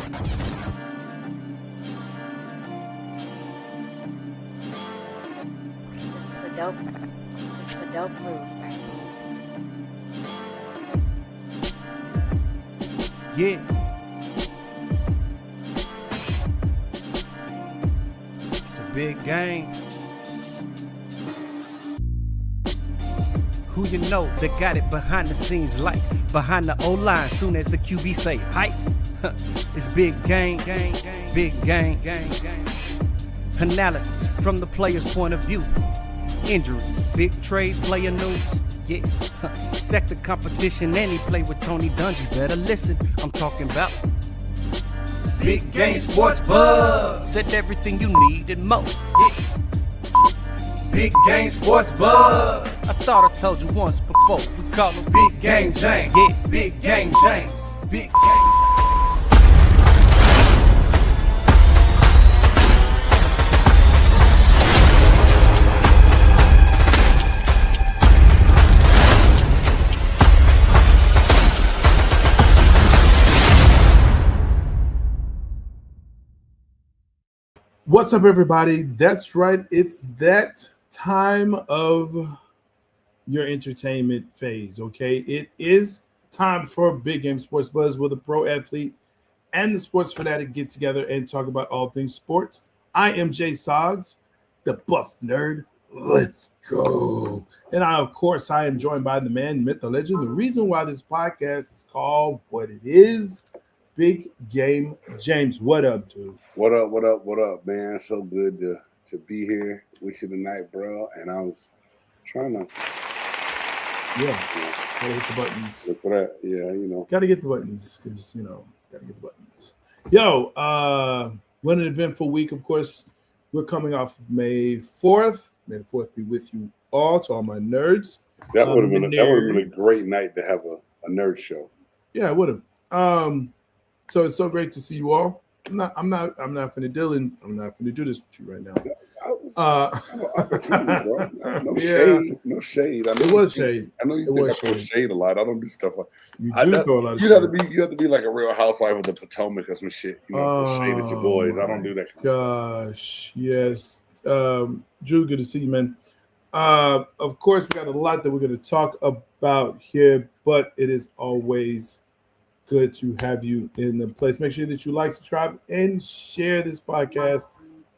This is a dope move by Steve. Yeah. It's a big game. Who you know that got it behind the scenes like behind the O-line soon as the QB say hype? It's big game, big game. Analysis from the player's point of view. Injuries, big trades, player news. Yeah, sector competition, and he play with Tony Dungy. Better listen, I'm talking about Big Game Sports Buzz. Said everything you need and more. Yeah. Big Game Sports Buzz. I thought I told you once before. We call him Big Game James. Yeah, Big Game James. Big Game. What's up, everybody? That's right. It's that time of your entertainment phase, okay? It is time for Big Game Sports Buzz, where the pro athlete and the sports fanatic get together and talk about all things sports. I am Jay Soggs, the buff nerd. Let's go. And of course, I am joined by the man, myth, the legend. The reason why this podcast is called what it is, Big Game James. What up, dude? What up, man? So good to be here with you tonight, bro. And I was trying to gotta hit the buttons. look for that. Yeah, Gotta get the buttons because gotta get the buttons. Yo, what an eventful week. Of course, we're coming off of May 4th. May the 4th be with you all, to all my nerds. That would have been a great night to have a nerd show. Yeah, it would have. So it's so great to see you all. I'm not finna do this with you right now. Bro. No shade. I know It was shade. I know you think I throw shade a lot. I don't do stuff like You do throw a lot of you shade. have to be like a real housewife of the Potomac or some shit. Throw shade at your boys. I don't do that kind of stuff. Gosh, yes. Drew, good to see you, man. Of course, we got a lot that we're going to talk about here, but it is always good to have you in the place. Make sure that you like, subscribe, and share this podcast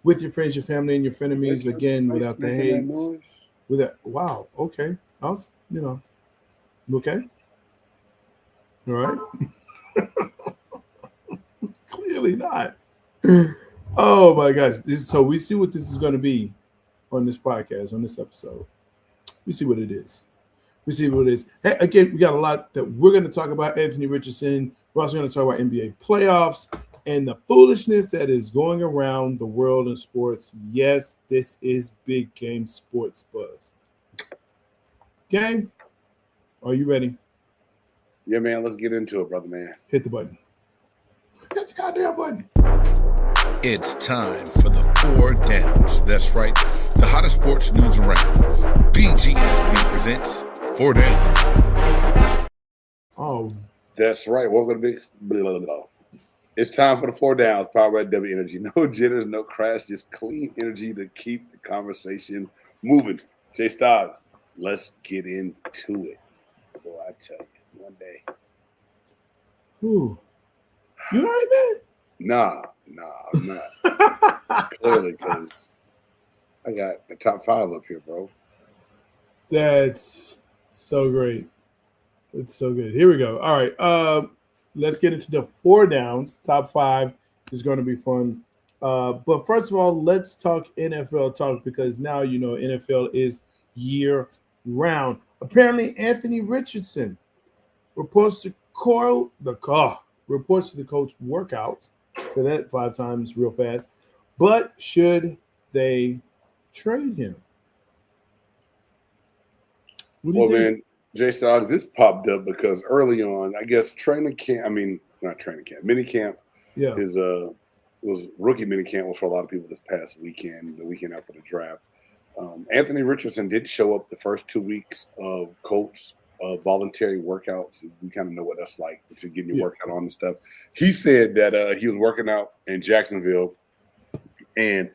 with your friends, your family, and your frenemies. Again, without the hate. Wow. Okay. I was, okay. All right. Clearly not. Oh my gosh. So we see what this is going to be on this podcast, on this episode. We see what it is. Hey, again, we got a lot that we're going to talk about. Anthony Richardson. We're also going to talk about NBA playoffs and the foolishness that is going around the world in sports. Yes, this is Big Game Sports Buzz. Gang, are you ready? Yeah, man. Let's get into it, brother, man. Hit the button. Hit the goddamn button. It's time for the 4 Downs. That's right, the hottest sports news around. BGSB presents 4 Downs. Oh, That's right. Welcome to Big. It's time for the 4 Downs, powered by W Energy. No jitters, no crash, just clean energy to keep the conversation moving. Jay Stoggs, let's get into it. Boy, I tell you, one day. whew. You all right, Nah, I'm not. Clearly, because I got the top 5 up here, bro. That's so great. It's so good. Here we go. All right. Let's get into the 4 Downs. Top 5 is going to be fun. But first of all, let's talk NFL talk, because now NFL is year round. Apparently, Anthony Richardson reports to the coach workouts. Say that 5 times real fast. But should they trade him? What do you think? Man, Jay Stoggs, this popped up because early on, I guess minicamp Yeah. was rookie minicamp was for a lot of people this past weekend, the weekend after the draft. Anthony Richardson did show up the first 2 weeks of Colts voluntary workouts. We kind of know what that's like to get your workout on and stuff. He said that he was working out in Jacksonville and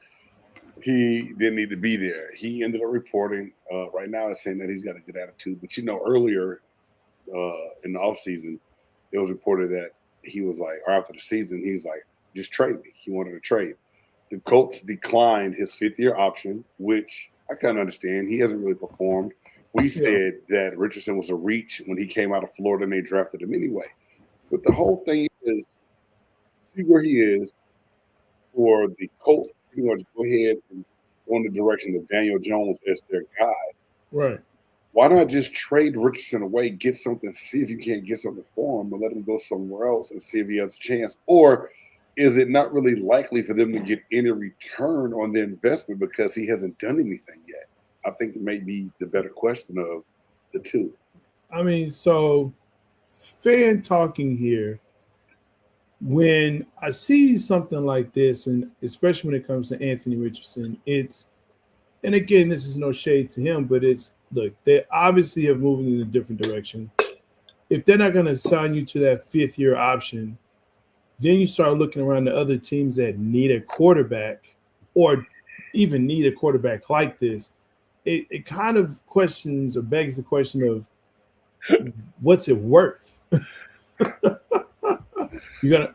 he didn't need to be there. He ended up reporting right now is saying that he's got a good attitude. But, earlier in the offseason, it was reported that he was like, or after the season, he was like, just trade me. He wanted to trade. The Colts declined his fifth-year option, which I kind of understand. He hasn't really performed. We said that Richardson was a reach when he came out of Florida and they drafted him anyway. But the whole thing is, see where he is for the Colts to pretty much go ahead and go in the direction of Daniel Jones as their guy. Right. Why not just trade Richardson away, get something, see if you can't get something for him, and let him go somewhere else and see if he has a chance? Or is it not really likely for them to get any return on their investment because he hasn't done anything yet? I think it may be the better question of the two. I mean, so fan talking here, when I see something like this, and especially when it comes to Anthony Richardson, and again, this is no shade to him, but look, they obviously have moved in a different direction. If they're not going to sign you to that fifth-year option, then you start looking around the other teams that need a quarterback or even need a quarterback like this. It kind of questions or begs the question of what's it worth?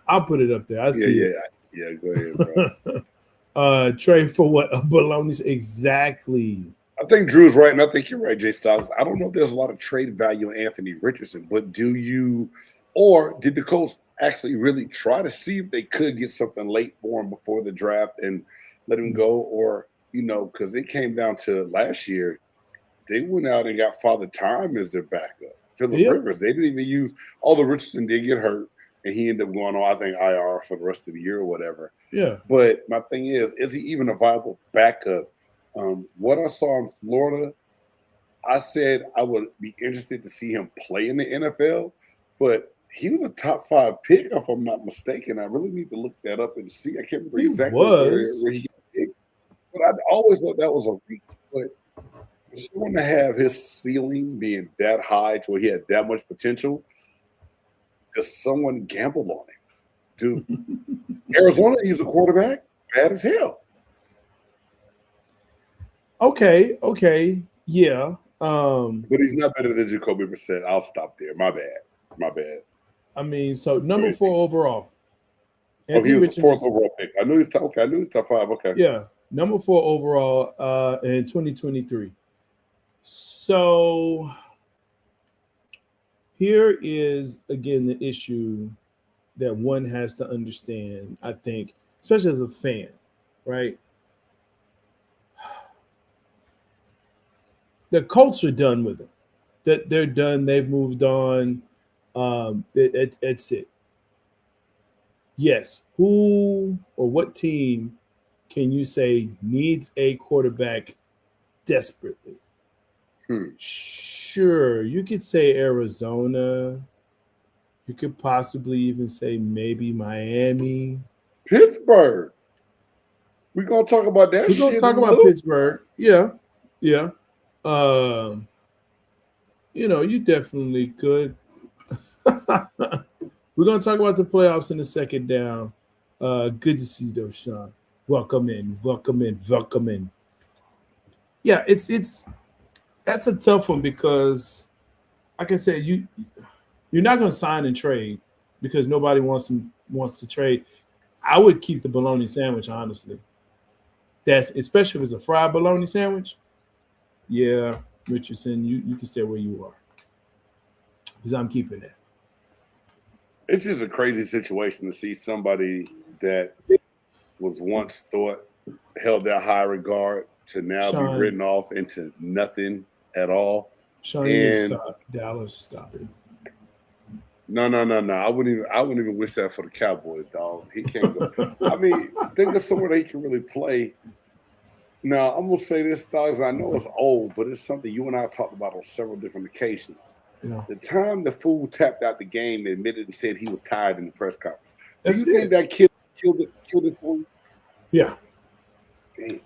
I'll put it up there. I see. Yeah. Go ahead, bro. Trade for what? A baloney? Exactly. I think Drew's right, and I think you're right, Jay Styles. I don't know if there's a lot of trade value in Anthony Richardson, but did the Colts actually really try to see if they could get something late for him before the draft and let him go? Or, because it came down to last year, they went out and got Father Time as their backup. Phillip Rivers, they didn't even use, although Richardson did get hurt, and he ended up going on, I think, IR for the rest of the year or whatever. Yeah. But my thing is he even a viable backup? What I saw in Florida, I said I would be interested to see him play in the NFL, but he was a top 5 pick, if I'm not mistaken. I really need to look that up and see. I can't remember exactly where he got picked. But I always thought that was a reach. But for someone to have his ceiling being that high to where he had that much potential, does someone gamble on him? Dude, Arizona, he's a quarterback, bad as hell. Okay, yeah. But he's not better than Jacoby Brissett. I'll stop there. My bad. I mean, so number 4 overall. He was the 4th overall pick. I knew he was top 5. Okay. Yeah, number 4 overall in 2023. So here is, again, the issue that one has to understand, I think, especially as a fan, right? The Colts are done with him. They're done. They've moved on. That's it. Yes. Who or what team can you say needs a quarterback desperately? Sure. You could say Arizona. You could possibly even say maybe Miami. Pittsburgh. We're going to talk about that shit. We're going to talk about Pittsburgh. Yeah. You definitely could. We're going to talk about the playoffs in the second down. Good to see you, though, Sean. Welcome in. Yeah, that's a tough one because, like I said, you're not going to sign and trade because nobody wants to trade. I would keep the bologna sandwich, honestly. That's especially if it's a fried bologna sandwich. Yeah, Richardson, you can stay where you are because I'm keeping that. It's just a crazy situation to see somebody that was once held that high regard to now be written off into nothing at all. Sean, stop. Dallas, stop it. No. I wouldn't even wish that for the Cowboys, dog. He can't go. I mean, think of somewhere they can really play. Now, I'm going to say this, dog, I know it's old, but it's something you and I talked about on several different occasions. Yeah. The time the fool tapped out the game and admitted and said he was tired in the press conference. Do you think that killed it for him? Yeah. Damn.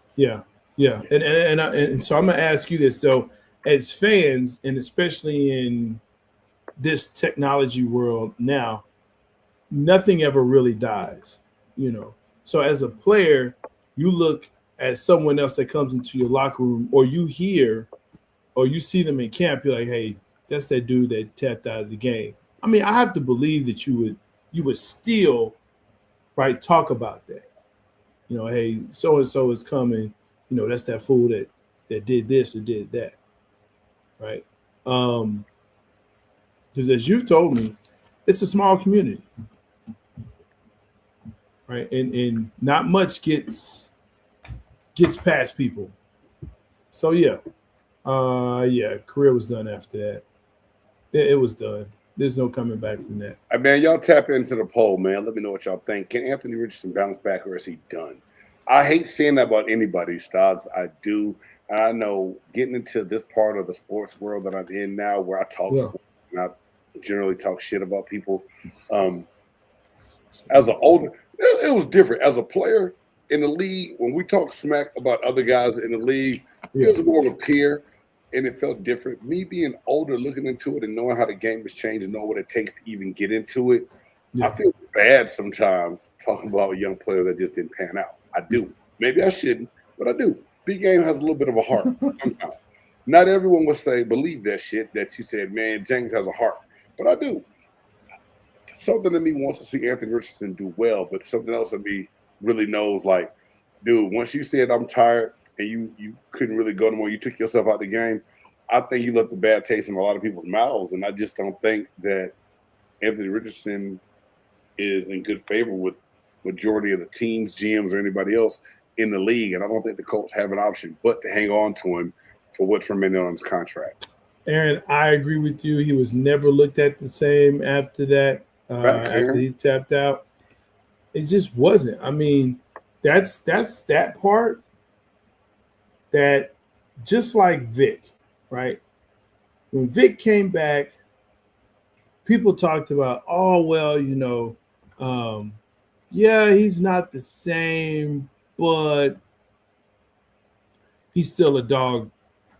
Yeah. And so I'm going to ask you this. So as fans, and especially in this technology world now, nothing ever really dies, you know. So as a player, you look at someone else that comes into your locker room, or you hear, or you see them in camp, you're like, hey, that's that dude that tapped out of the game. I mean, I have to believe that you would still, right, talk about that. You know, hey, so and so is coming. You know, that's that fool that did this or did that, right? Because as you've told me, it's a small community, right? And not much gets past people. So yeah, career was done after that. It was done. There's no coming back from that. Hey, man, y'all tap into the poll, man. Let me know what y'all think. Can Anthony Richardson bounce back, or is he done? I hate saying that about anybody, Stoggs. I do. I know getting into this part of the sports world that I'm in now, where I talk sports and I generally talk shit about people. As an older, it was different. As a player in the league, when we talk smack about other guys in the league, it was more of a peer, and it felt different. Me being older, looking into it and knowing how the game has changed and knowing what it takes to even get into it, I feel bad sometimes talking about a young player that just didn't pan out. I do. Maybe I shouldn't, but I do. Big game has a little bit of a heart sometimes. Not everyone would believe that shit that you said, man, James has a heart. But I do. Something in me wants to see Anthony Richardson do well, but something else in me really knows, like, dude, once you said I'm tired and you couldn't really go no more, you took yourself out the game, I think you left the bad taste in a lot of people's mouths, and I just don't think that Anthony Richardson is in good favor with majority of the teams, GMs, or anybody else in the league, and I don't think the Colts have an option but to hang on to him for what's remaining on his contract. Aaron, I agree with you. He was never looked at the same after that. After he tapped out, it just wasn't. I mean, that's that part that, just like Vic, right? When Vic came back, people talked about, oh, well, you know, yeah, he's not the same, but he's still a dog.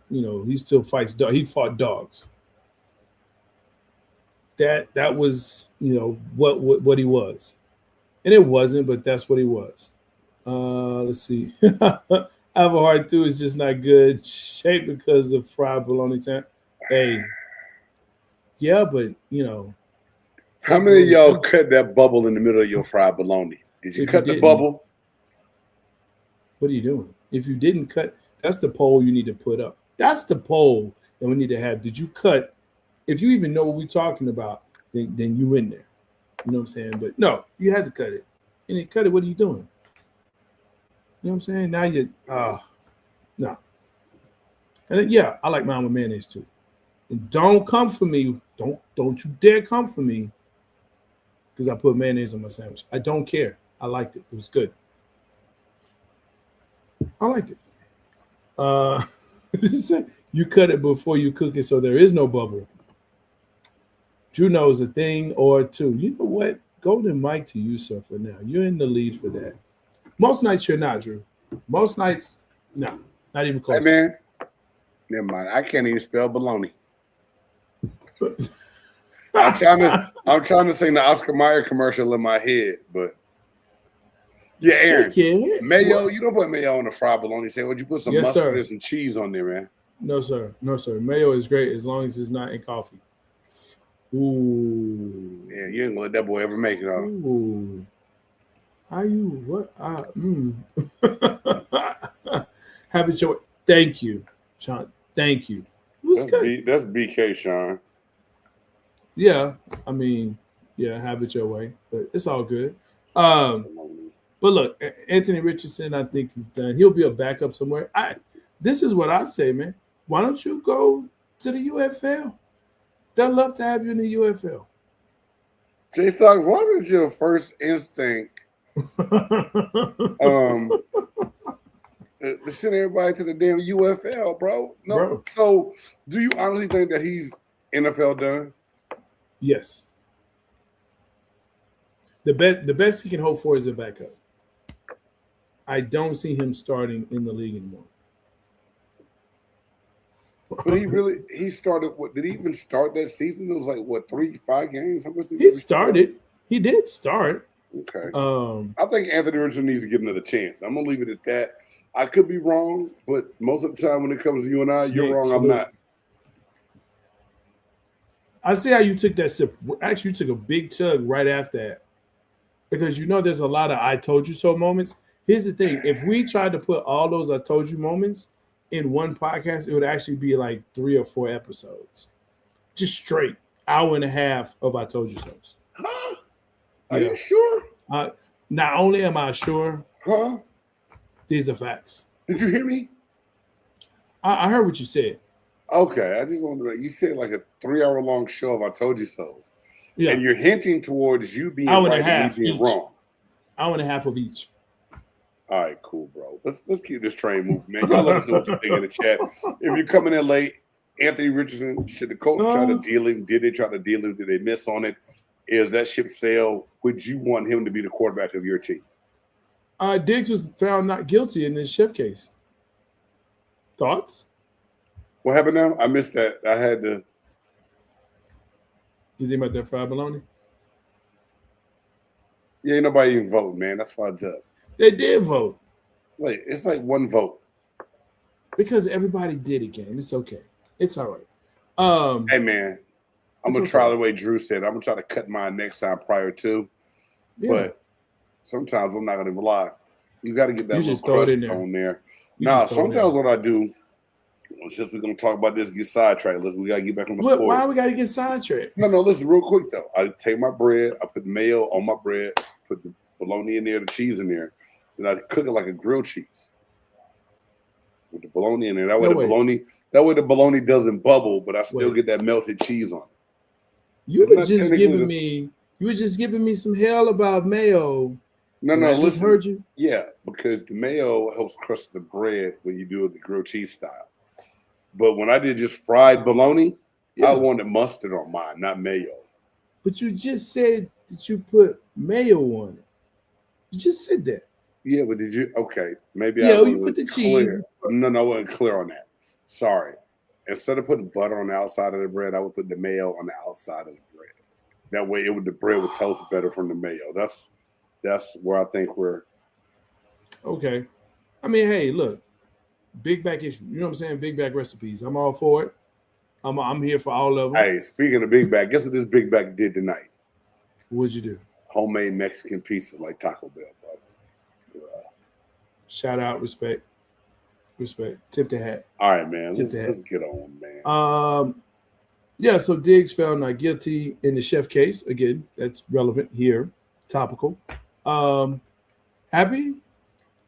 You know, he still fights dogs. He fought dogs. That was, you know, what he was. And it wasn't, but that's what he was. Let's see. I have a heart too. It's just not good shape because of fried bologna time. Hey, yeah, but you know. How many of y'all cut that bubble in the middle of your fried bologna? Did you cut the bubble? What are you doing? If you didn't cut, that's the poll you need to put up. That's the poll that we need to have. Did you cut? If you even know what we're talking about, then you in there. You know what I'm saying? But no, you had to cut it. And you cut it, what are you doing? You know what I'm saying? Now you no. And then, yeah, I like mine with mayonnaise too. And don't come for me. Don't you dare come for me because I put mayonnaise on my sandwich. I don't care. I liked it. It was good. I liked it. You cut it before you cook it, so there is no bubble. Drew knows a thing or two. You know what? Golden mic to you, sir, for now. You're in the lead for that. Most nights you're not, Drew. Most nights, no, not even close. Hey, man, never mind. I can't even spell baloney. I'm trying to sing the Oscar Mayer commercial in my head, but yeah, Aaron, mayo. What? You don't put mayo on the fried bologna sandwich. You put some mustard and some cheese on there, man. No, sir. No, sir. Mayo is great as long as it's not in coffee. Ooh. Yeah, you ain't gonna let that boy ever make it, huh? Ooh. How you what? Have it your way. Thank you, Sean. Thank you. That's BK, Sean. Yeah, I mean, yeah, have it your way, but it's all good. But look, Anthony Richardson, I think he's done. He'll be a backup somewhere. This is what I say, man. Why don't you go to the UFL? They'd love to have you in the UFL. Jay Stocks, why did your first instinct to send everybody to the damn UFL, bro? No. Bro. So do you honestly think that he's NFL done? Yes. The best he can hope for is a backup. I don't see him starting in the league anymore. But he started. What did he even start that season? It was like what 3-5 games. How much did He started. He did start. Okay. Um, I think Anthony Richardson needs to get another chance. I'm gonna leave it at that. I could be wrong, but most of the time when it comes to you and I, you're wrong. I'm not. I see how you took that sip. Actually, you took a big chug right after that. Because there's a lot of I told you so moments. Here's the thing. If we tried to put all those I told you moments in one podcast, it would actually be like 3 or 4 episodes. Just straight. Hour and a half of I told you so's. Huh? Are you sure? Not only am I sure, Huh? these are facts. Did you hear me? I heard what you said. Okay, I just wanted to know. You said like a 3-hour-long show of I told you so's. Yeah. And you're hinting towards you being Hour and right a half and me being each. wrong. Hour and a half of each. All right, cool, bro. Let's keep this train moving, man. Y'all let us know what you think in the chat. If you're coming in late, Anthony Richardson, should the Colts try to deal him? Did they try to deal him? Did they miss on it? Is that ship sail? Would you want him to be the quarterback of your team? Diggs was found not guilty in this Chef case. Thoughts? What happened now? I missed that. I had to. You think about that fried bologna? Yeah, ain't nobody even voting, man. That's fucked up. They did vote. Wait, it's like one vote. Because everybody did again. It's okay. It's all right. Hey, man, I'm going to try the way Drew said. I'm going to try to cut mine next time prior to. Yeah. But sometimes I'm not going to lie. You got to get that little crust on there. Now, sometimes what I do, since we're going to talk about this, get sidetracked. We got to get back on the sports. Why we got to get sidetracked? No, listen, real quick, though. I take my bread, I put the mayo on my bread, put the bologna in there, the cheese in there, and I cook it like a grilled cheese with the bologna in there. That way the bologna doesn't bubble, but I still get that melted cheese on it. You were just giving me some hell about mayo. No, listen. Just heard you. Yeah, because the mayo helps crust the bread when you do it the grilled cheese style. But when I did just fried bologna, I wanted mustard on mine, not mayo. But you just said that you put mayo on it. You just said that. Yeah, but did you? Okay, maybe you put the cheese. No, I wasn't clear on that. Sorry. Instead of putting butter on the outside of the bread, I would put the mayo on the outside of the bread. That way, the bread would toast better from the mayo. That's where I think we're. Okay. I mean, hey, look, big back issue. You know what I'm saying? Big back recipes. I'm all for it. I'm here for all of them. Hey, speaking of big back, guess what this big back did tonight? What'd you do? Homemade Mexican pizza like Taco Bell, bro. Shout out, respect. Tip the hat. All right, man. Let's get on, man. Yeah, so Diggs found not guilty in the Chef case. Again, that's relevant here. Topical. Happy?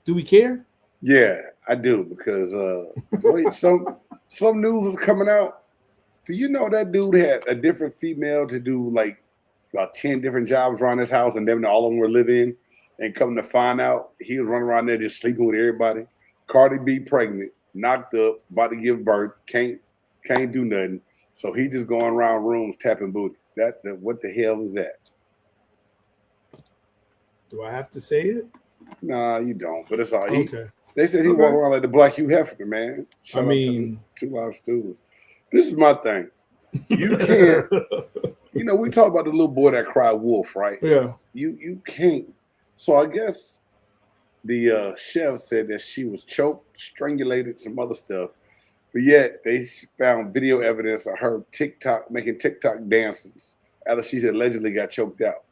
Do we care? Yeah, I do, because wait, some news is coming out. Do you know that dude had a different female to do like about 10 different jobs around his house, and then all of them were living? And come to find out, he was running around there just sleeping with everybody. Cardi B pregnant, knocked up, about to give birth, can't do nothing. So he just going around rooms tapping booty. What the hell is that? Do I have to say it? Nah, you don't. But it's all okay. They said he walked around like the Black Hugh Hefner, man. Shout out to Two Live Students. This is my thing. You can't. We talk about the little boy that cried wolf, right? Yeah. You can't. So I guess the chef said that she was choked, strangulated, some other stuff. But yet they found video evidence of her making TikTok dances after she allegedly got choked out.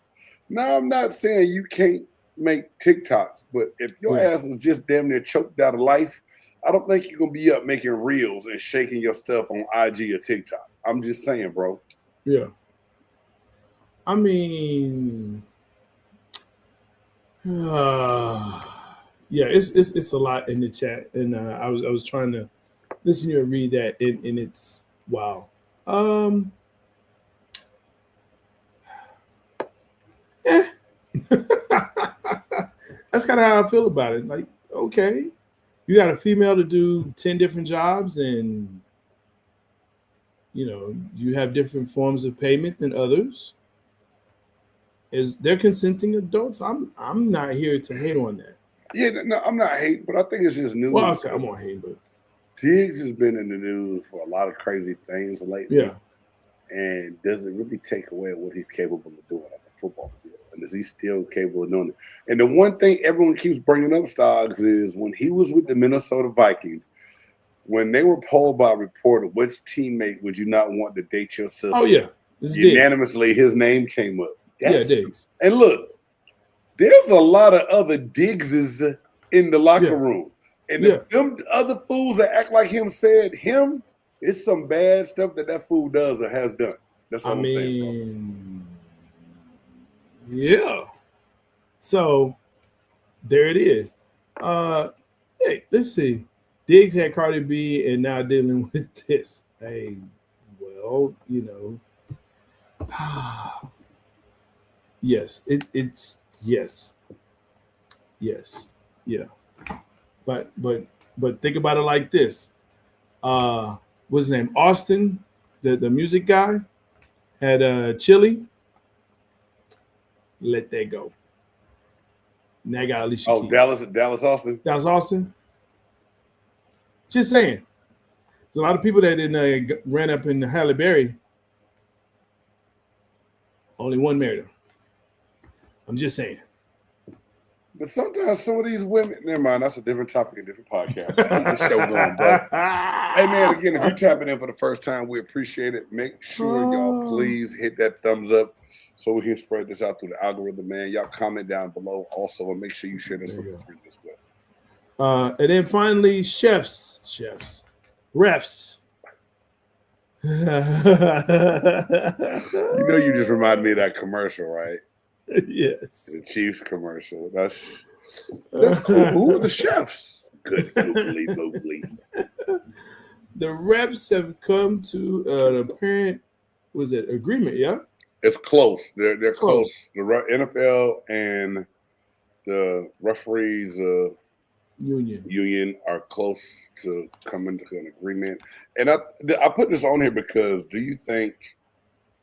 Now, I'm not saying you can't make TikToks, but if your ass was just damn near choked out of life, I don't think you're going to be up making reels and shaking your stuff on IG or TikTok. I'm just saying, bro. Yeah. I mean, yeah, it's a lot in the chat, and I was trying to listen to you and read that, and it's wow. That's kind of how I feel about it. Like, okay, you got a female to do 10 different jobs, and you have different forms of payment than others. They're consenting adults? I'm not here to hate on that. Yeah, no, I'm not hating, but I think it's just new. Well, I'll say I'm on hate, but Diggs has been in the news for a lot of crazy things lately. Yeah. And does it really take away what he's capable of doing on the football field? And is he still capable of doing it? And the one thing everyone keeps bringing up, Stoggs, is when he was with the Minnesota Vikings, when they were polled by a reporter, which teammate would you not want to date your sister? Oh, yeah. Unanimously, his name came up. Diggs. And look, there's a lot of other Diggses in the locker room. And if them other fools that act like him said him, it's some bad stuff that fool does or has done. That's all I'm saying. Yeah. So there it is. Hey, let's see. Diggs had Cardi B and now dealing with this. Hey, well, yes, it's yes. Yes. Yeah. But think about it like this. What's his name? Austin, the music guy, had Chili. Let that go. Now I got Alicia Keys. Dallas Austin. Dallas Austin. Just saying. There's a lot of people that didn't ran up in Halle Berry. Only one married her. I'm just saying. But sometimes some of these women, never mind, that's a different topic, a different podcast. Keep the show going, bro. Hey, man, again, if you're tapping in for the first time, we appreciate it. Make sure y'all please hit that thumbs up so we can spread this out through the algorithm, man. Y'all comment down below also, and make sure you share this with your friends as well. And then finally, refs. You just reminded me of that commercial, right? Yes. The Chiefs commercial. That's cool. Who are the chefs? Good googly. The refs have come to an apparent, agreement, yeah? It's close. They're close. The NFL and the referees union are close to coming to an agreement. And I put this on here because do you think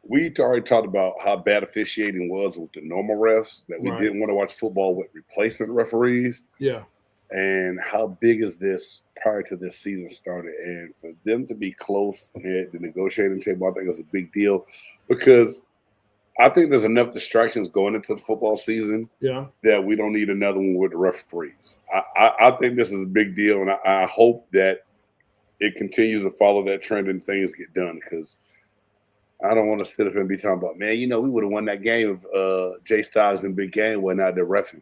we already talked about how bad officiating was with the normal refs, that we didn't want to watch football with replacement referees. Yeah. And how big is this prior to this season started? And for them to be close at the negotiating table, I think is a big deal because I think there's enough distractions going into the football season that we don't need another one with the referees. I think this is a big deal, and I hope that it continues to follow that trend and things get done because I don't want to sit up and be talking about, man, we would have won that game if Jay Styles and Big Game went out there reffing.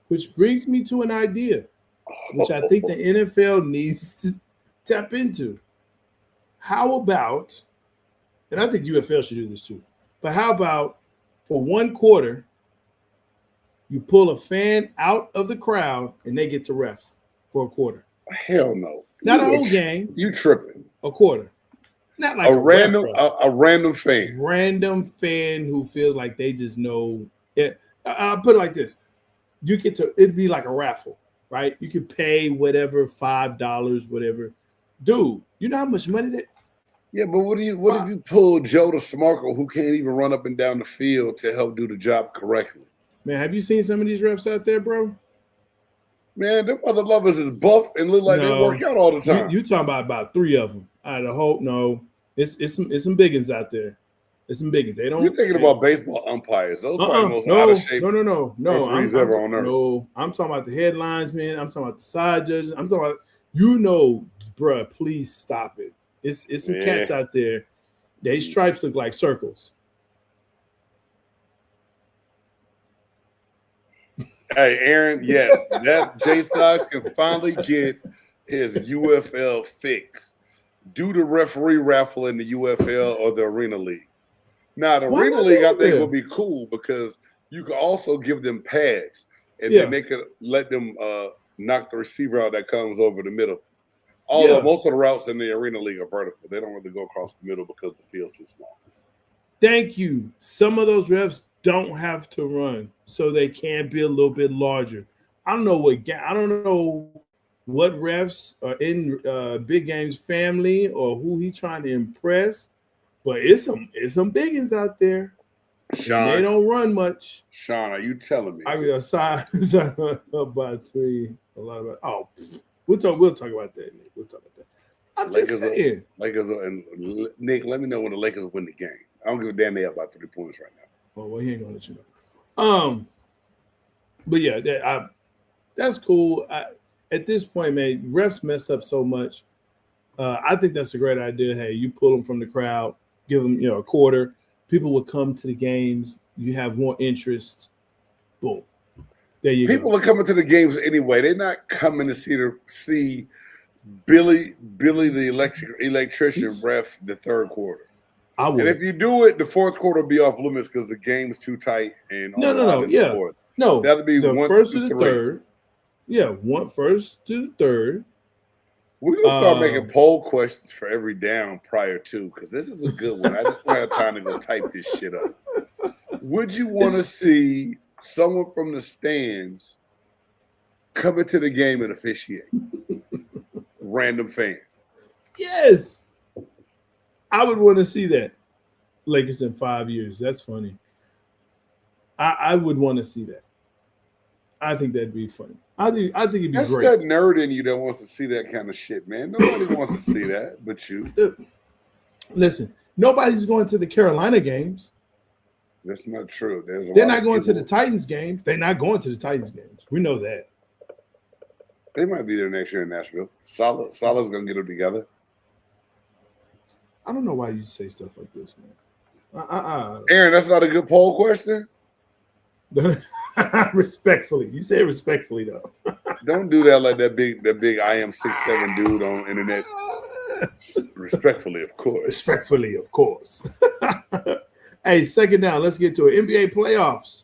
Which brings me to an idea, which I think the NFL needs to tap into. How about, and I think UFL should do this too, but how about for one quarter, you pull a fan out of the crowd and they get to ref for a quarter? Hell no. Not a whole game. You tripping. A quarter. Not like a random fan. Random fan who feels like they just know it. I'll put it like this. It'd be like a raffle, right? You could pay whatever, $5, whatever. Dude, you know how much money that? Yeah, but what if you pull Joe DeSmarco who can't even run up and down the field to help do the job correctly? Man, have you seen some of these refs out there, bro? Man, them other lovers is buff and look like they work out all the time. You talking about 3 of them. I hope no. It's some big ones out there. It's some big ones. They don't. You're thinking about baseball umpires. Those are the most out of shape. No. referees ever on earth. No, I'm talking about the headlines, man. I'm talking about the side judges. I'm talking about bruh, please stop it. It's some cats out there. Their stripes look like circles. Hey, Aaron, yes, that's Jay Styles can finally get his UFL fix. Do the referee raffle in the UFL or the Arena League. Now, the Arena League, I think, will be cool because you can also give them pads, and then they could let them knock the receiver out that comes over the middle. Although most of the routes in the Arena League are vertical. They don't really go across the middle because the field's too small. Thank you. Some of those refs don't have to run, so they can be a little bit larger. I don't know what refs are in Big Game's family or who he's trying to impress, but it's some biggins out there. Sean, they don't run much. Sean, are you telling me? I mean, aside about 3, a lot of We'll talk about that, Nick. We'll talk about that. I'm just saying. Lakers and Nick, let me know when the Lakers win the game. I don't give a damn they have about 3 points right now. Oh, well, he ain't gonna let you know. But yeah, that's cool. At this point, man, refs mess up so much. I think that's a great idea. Hey, you pull them from the crowd, give them a quarter. People will come to the games. You have more interest. Boom. There you go. People are coming to the games anyway. They're not coming to see Billy the electrician ref the third quarter. I would. And if you do it, the fourth quarter will be off limits because the game's too tight. And No. Yeah. No. That'll be the one first to to the three. third. Yeah, one first to the third. We're gonna start making poll questions for every down prior to, because this is a good one. I just don't have time to go type this shit up. Would you want to see someone from the stands coming to the game and officiate? Random fan. Yes. I would want to see that. Lakers in 5 years. That's funny. I would want to see that. I think that'd be funny. I think it'd be That's great. that nerd in you that wants to see that kind of shit, man. Nobody wants to see that but you. Listen, nobody's going to the Carolina games. That's not true. They're not going to the Titans games. They're not going to the Titans games. We know that. They might be there next year in Nashville. Salah's going to get them together. I don't know why you say stuff like this, man. Aaron, that's not a good poll question. Respectfully. You say it respectfully, though. Don't do that like that big I am 6'7" dude on internet. Respectfully, of course. Respectfully, of course. Hey, second down. Let's get to it. NBA playoffs.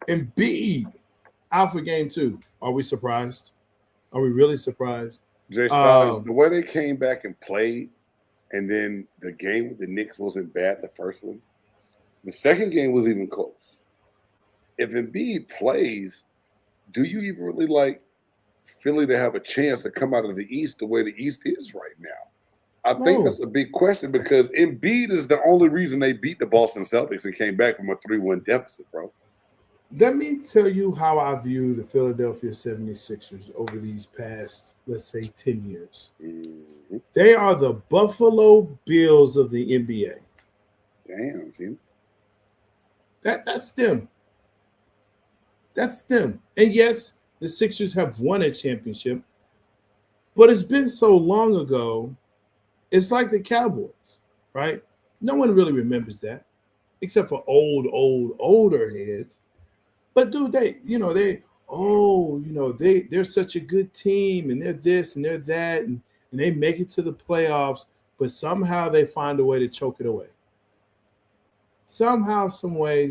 Embiid out for game 2. Are we surprised? Are we really surprised? Jay Styles, the way they came back and played, and then the game with the Knicks wasn't bad, the first one. The second game was even close. If Embiid plays, do you even really like Philly to have a chance to come out of the East the way the East is right now? I think that's a big question because Embiid is the only reason they beat the Boston Celtics and came back from a 3-1 deficit, bro. Let me tell you how I view the Philadelphia 76ers over these past, let's say, 10 years. Mm-hmm. They are the Buffalo Bills of the NBA. Damn, team. That's them. That's them. And yes, the Sixers have won a championship, but it's been so long ago. It's like the Cowboys, right? No one really remembers that, except for older heads. But dude, they're such a good team, and they're this and they're that, and they make it to the playoffs, but somehow they find a way to choke it away. Somehow, some way,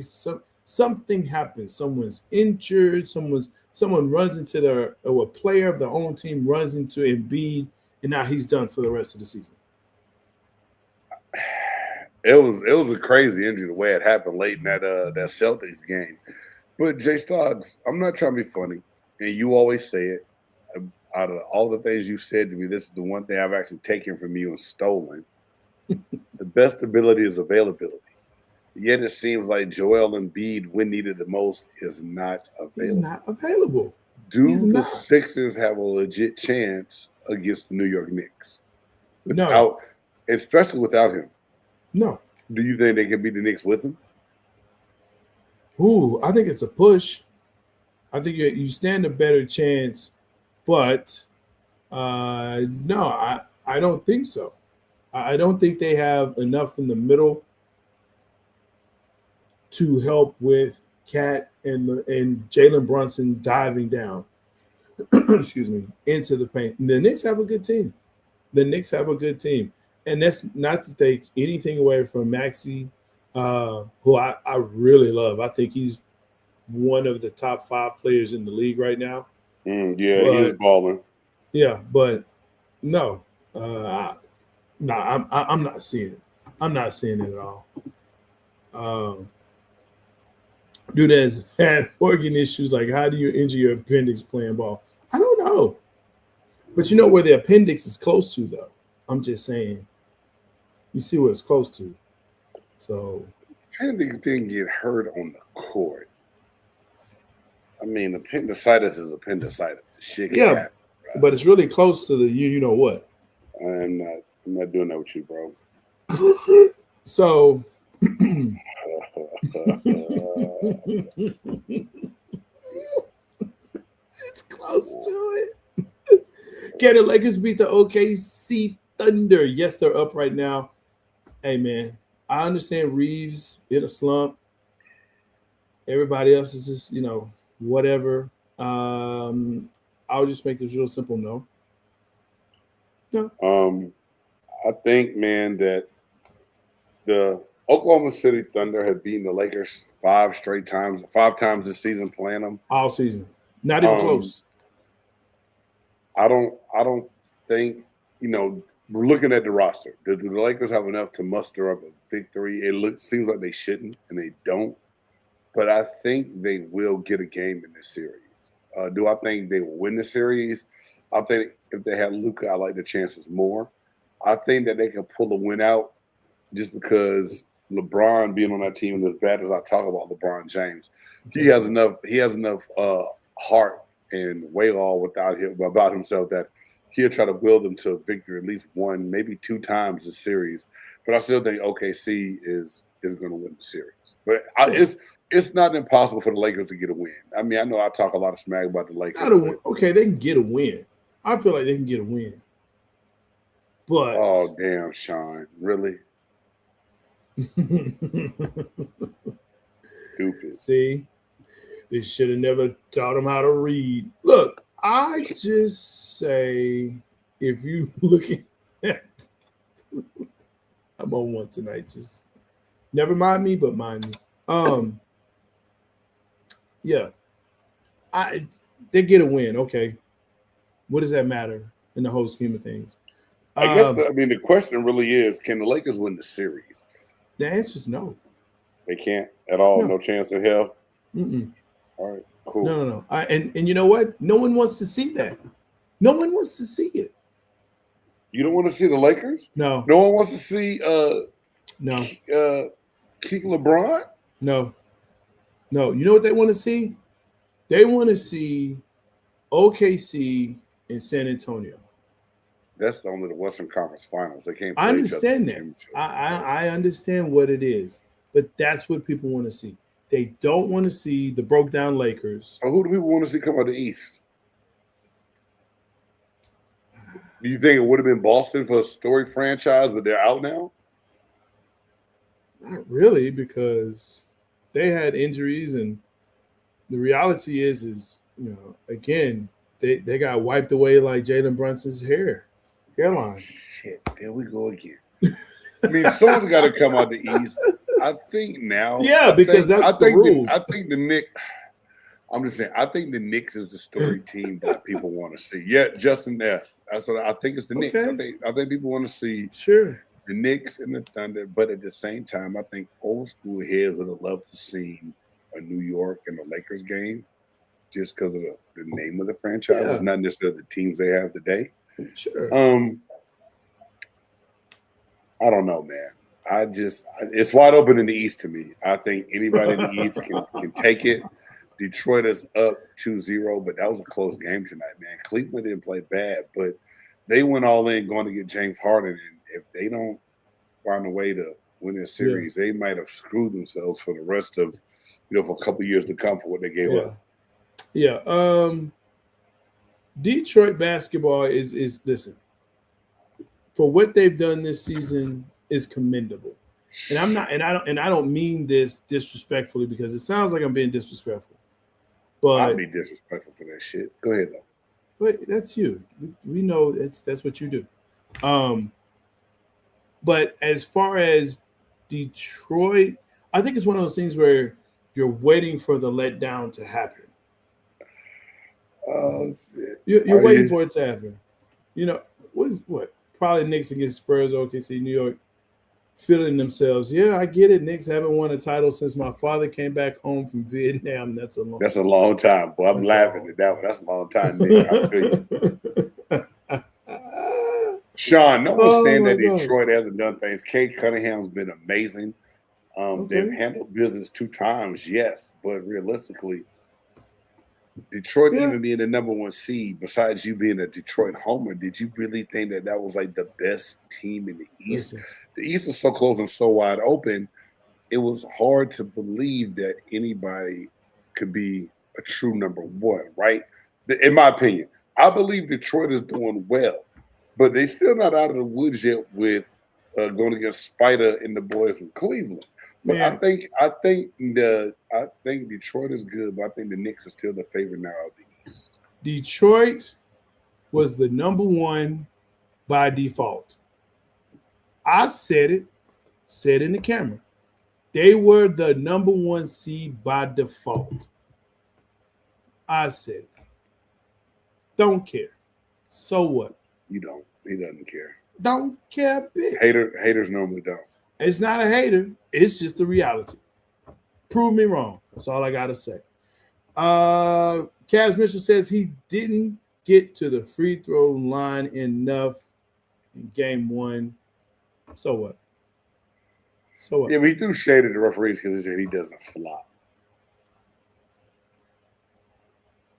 something happens. Someone's injured. Someone runs into a player of their own team runs into Embiid, and now he's done for the rest of the season. It was a crazy injury the way it happened late in that Celtics game. But Jay Stoggs, I'm not trying to be funny, and you always say it. Out of all the things you said to me, this is the one thing I've actually taken from you and stolen. The best ability is availability. Yet it seems like Joel Embiid, when needed the most, is not available. He's not available. Do Sixers have a legit chance against the New York Knicks? No. Especially without him. No. Do you think they can beat the Knicks with him? Ooh, I think it's a push. I think you stand a better chance, but no, I don't think so. I don't think they have enough in the middle to help with Cat and Jalen Brunson diving down, excuse me, into the paint. And the Knicks have a good team. And that's not to take anything away from Maxey, who I really love. I think he's one of the top 5 players in the league right now. He's balling. Yeah, but no, I'm not seeing it. I'm not seeing it at all. Dude has had organ issues. Like, how do you injure your appendix playing ball? I don't know. But you know where the appendix is close to, though. I'm just saying. You see where it's close to. So appendix didn't get hurt on the court. I mean, appendicitis is appendicitis. Shit can Yeah, happen. Right? but it's really close to the you know what. I'm not doing that with you, bro. So it's close to it. Can the Lakers beat the OKC Thunder? Yes, they're up right now. Hey man, I understand Reaves in a slump. Everybody else is just, whatever. I'll just make this real simple. No. I think, man, that the Oklahoma City Thunder have beaten the Lakers 5 times this season, playing them All season. Not even close. I don't think, we're looking at the roster. Do the Lakers have enough to muster up a victory? Seems like they shouldn't, and they don't. But I think they will get a game in this series. Do I think they will win the series? I think if they had Luka, I like the chances more. I think that they can pull a win out just because LeBron being on that team, and as bad as I talk about LeBron James, he has enough heart and wherewithal about himself that he'll try to will them to a victory at least one, maybe 2 times this series. But I still think OKC is going to win the series. But it's not impossible for the Lakers to get a win. I mean, I know I talk a lot of smack about the Lakers. Okay, they can get a win. I feel like they can get a win. But oh, damn, Sean. Really? Stupid. See, they should have never taught them how to read. Look, I just say if you looking at I'm on one tonight, just never mind me, but mind me. Yeah. They get a win, okay. What does that matter in the whole scheme of things? I guess the question really is, can the Lakers win the series? The answer is no. They can't at all. No chance in hell. Mm-mm. All right, cool. No. And you know what? No one wants to see that. No one wants to see it. You don't want to see the Lakers? No. No one wants to see King LeBron? No. You know what they want to see? They want to see OKC and San Antonio. That's only the Western Conference Finals. They can't play I understand each other. that. I understand what it is, but that's what people want to see. They don't want to see the broke down Lakers. So who do people want to see come out of the East? Do you think it would have been Boston for a story franchise, but they're out now? Not really, because they had injuries, and the reality is again, they got wiped away like Jalen Brunson's hairline. Shit, there we go again. I mean, someone's got to come out the East. I think now. Yeah, because that's the rules. I think the Knicks. I'm just saying. I think the Knicks is the story team that people want to see. Yeah, Justin. There. That's what I think. It's the Knicks. I think people want to see the Knicks and the Thunder, but at the same time, I think old school heads would have loved to see a New York and the Lakers game, just because of the name of the franchise. It's not necessarily the teams they have today. Sure. I don't know, man. It's wide open in the East to me. I think anybody in the East can take it. Detroit is up 2-0, but that was a close game tonight, man. Cleveland didn't play bad, but they went all in going to get James Harden, and if they don't find a way to win this series, they might have screwed themselves for the rest of, for a couple of years to come for what they gave up. Yeah. Detroit basketball is listen, for what they've done this season is commendable. And I don't mean this disrespectfully, because it sounds like I'm being disrespectful. But I'd be disrespectful for that shit. Go ahead though. But that's you. We know that's what you do. But as far as Detroit, I think it's one of those things where you're waiting for the letdown to happen. You're waiting for it to happen. What? Probably Knicks against Spurs, OKC, New York, feeling themselves. Yeah, I get it. Knicks haven't won a title since my father came back home from Vietnam. That's a long time, boy. I'm laughing at that one. That's a long time, Nick. I feel you. Sean, no one's saying that Detroit hasn't done things. Kate Cunningham's been amazing. They've handled business 2 times, yes, but realistically, Detroit even being the number one seed, besides you being a Detroit homer, did you really think that was like the best team in the East? Listen. The East was so close and so wide open, it was hard to believe that anybody could be a true number one, right? In my opinion, I believe Detroit is doing well, but they're still not out of the woods yet with going against Spider and the boys from Cleveland. But Man. I think Detroit is good, but I think the Knicks are still the favorite now of the East. Detroit was the number one by default. I said in the camera. They were the number one seed by default. I said it. Don't care. So what? You don't. He doesn't care. Don't care a bit. Haters normally don't. It's not a hater. It's just the reality. Prove me wrong. That's all I got to say. Kaz Mitchell says he didn't get to the free throw line enough in game one. So what? Yeah, but he threw shade at the referees because he said he doesn't flop.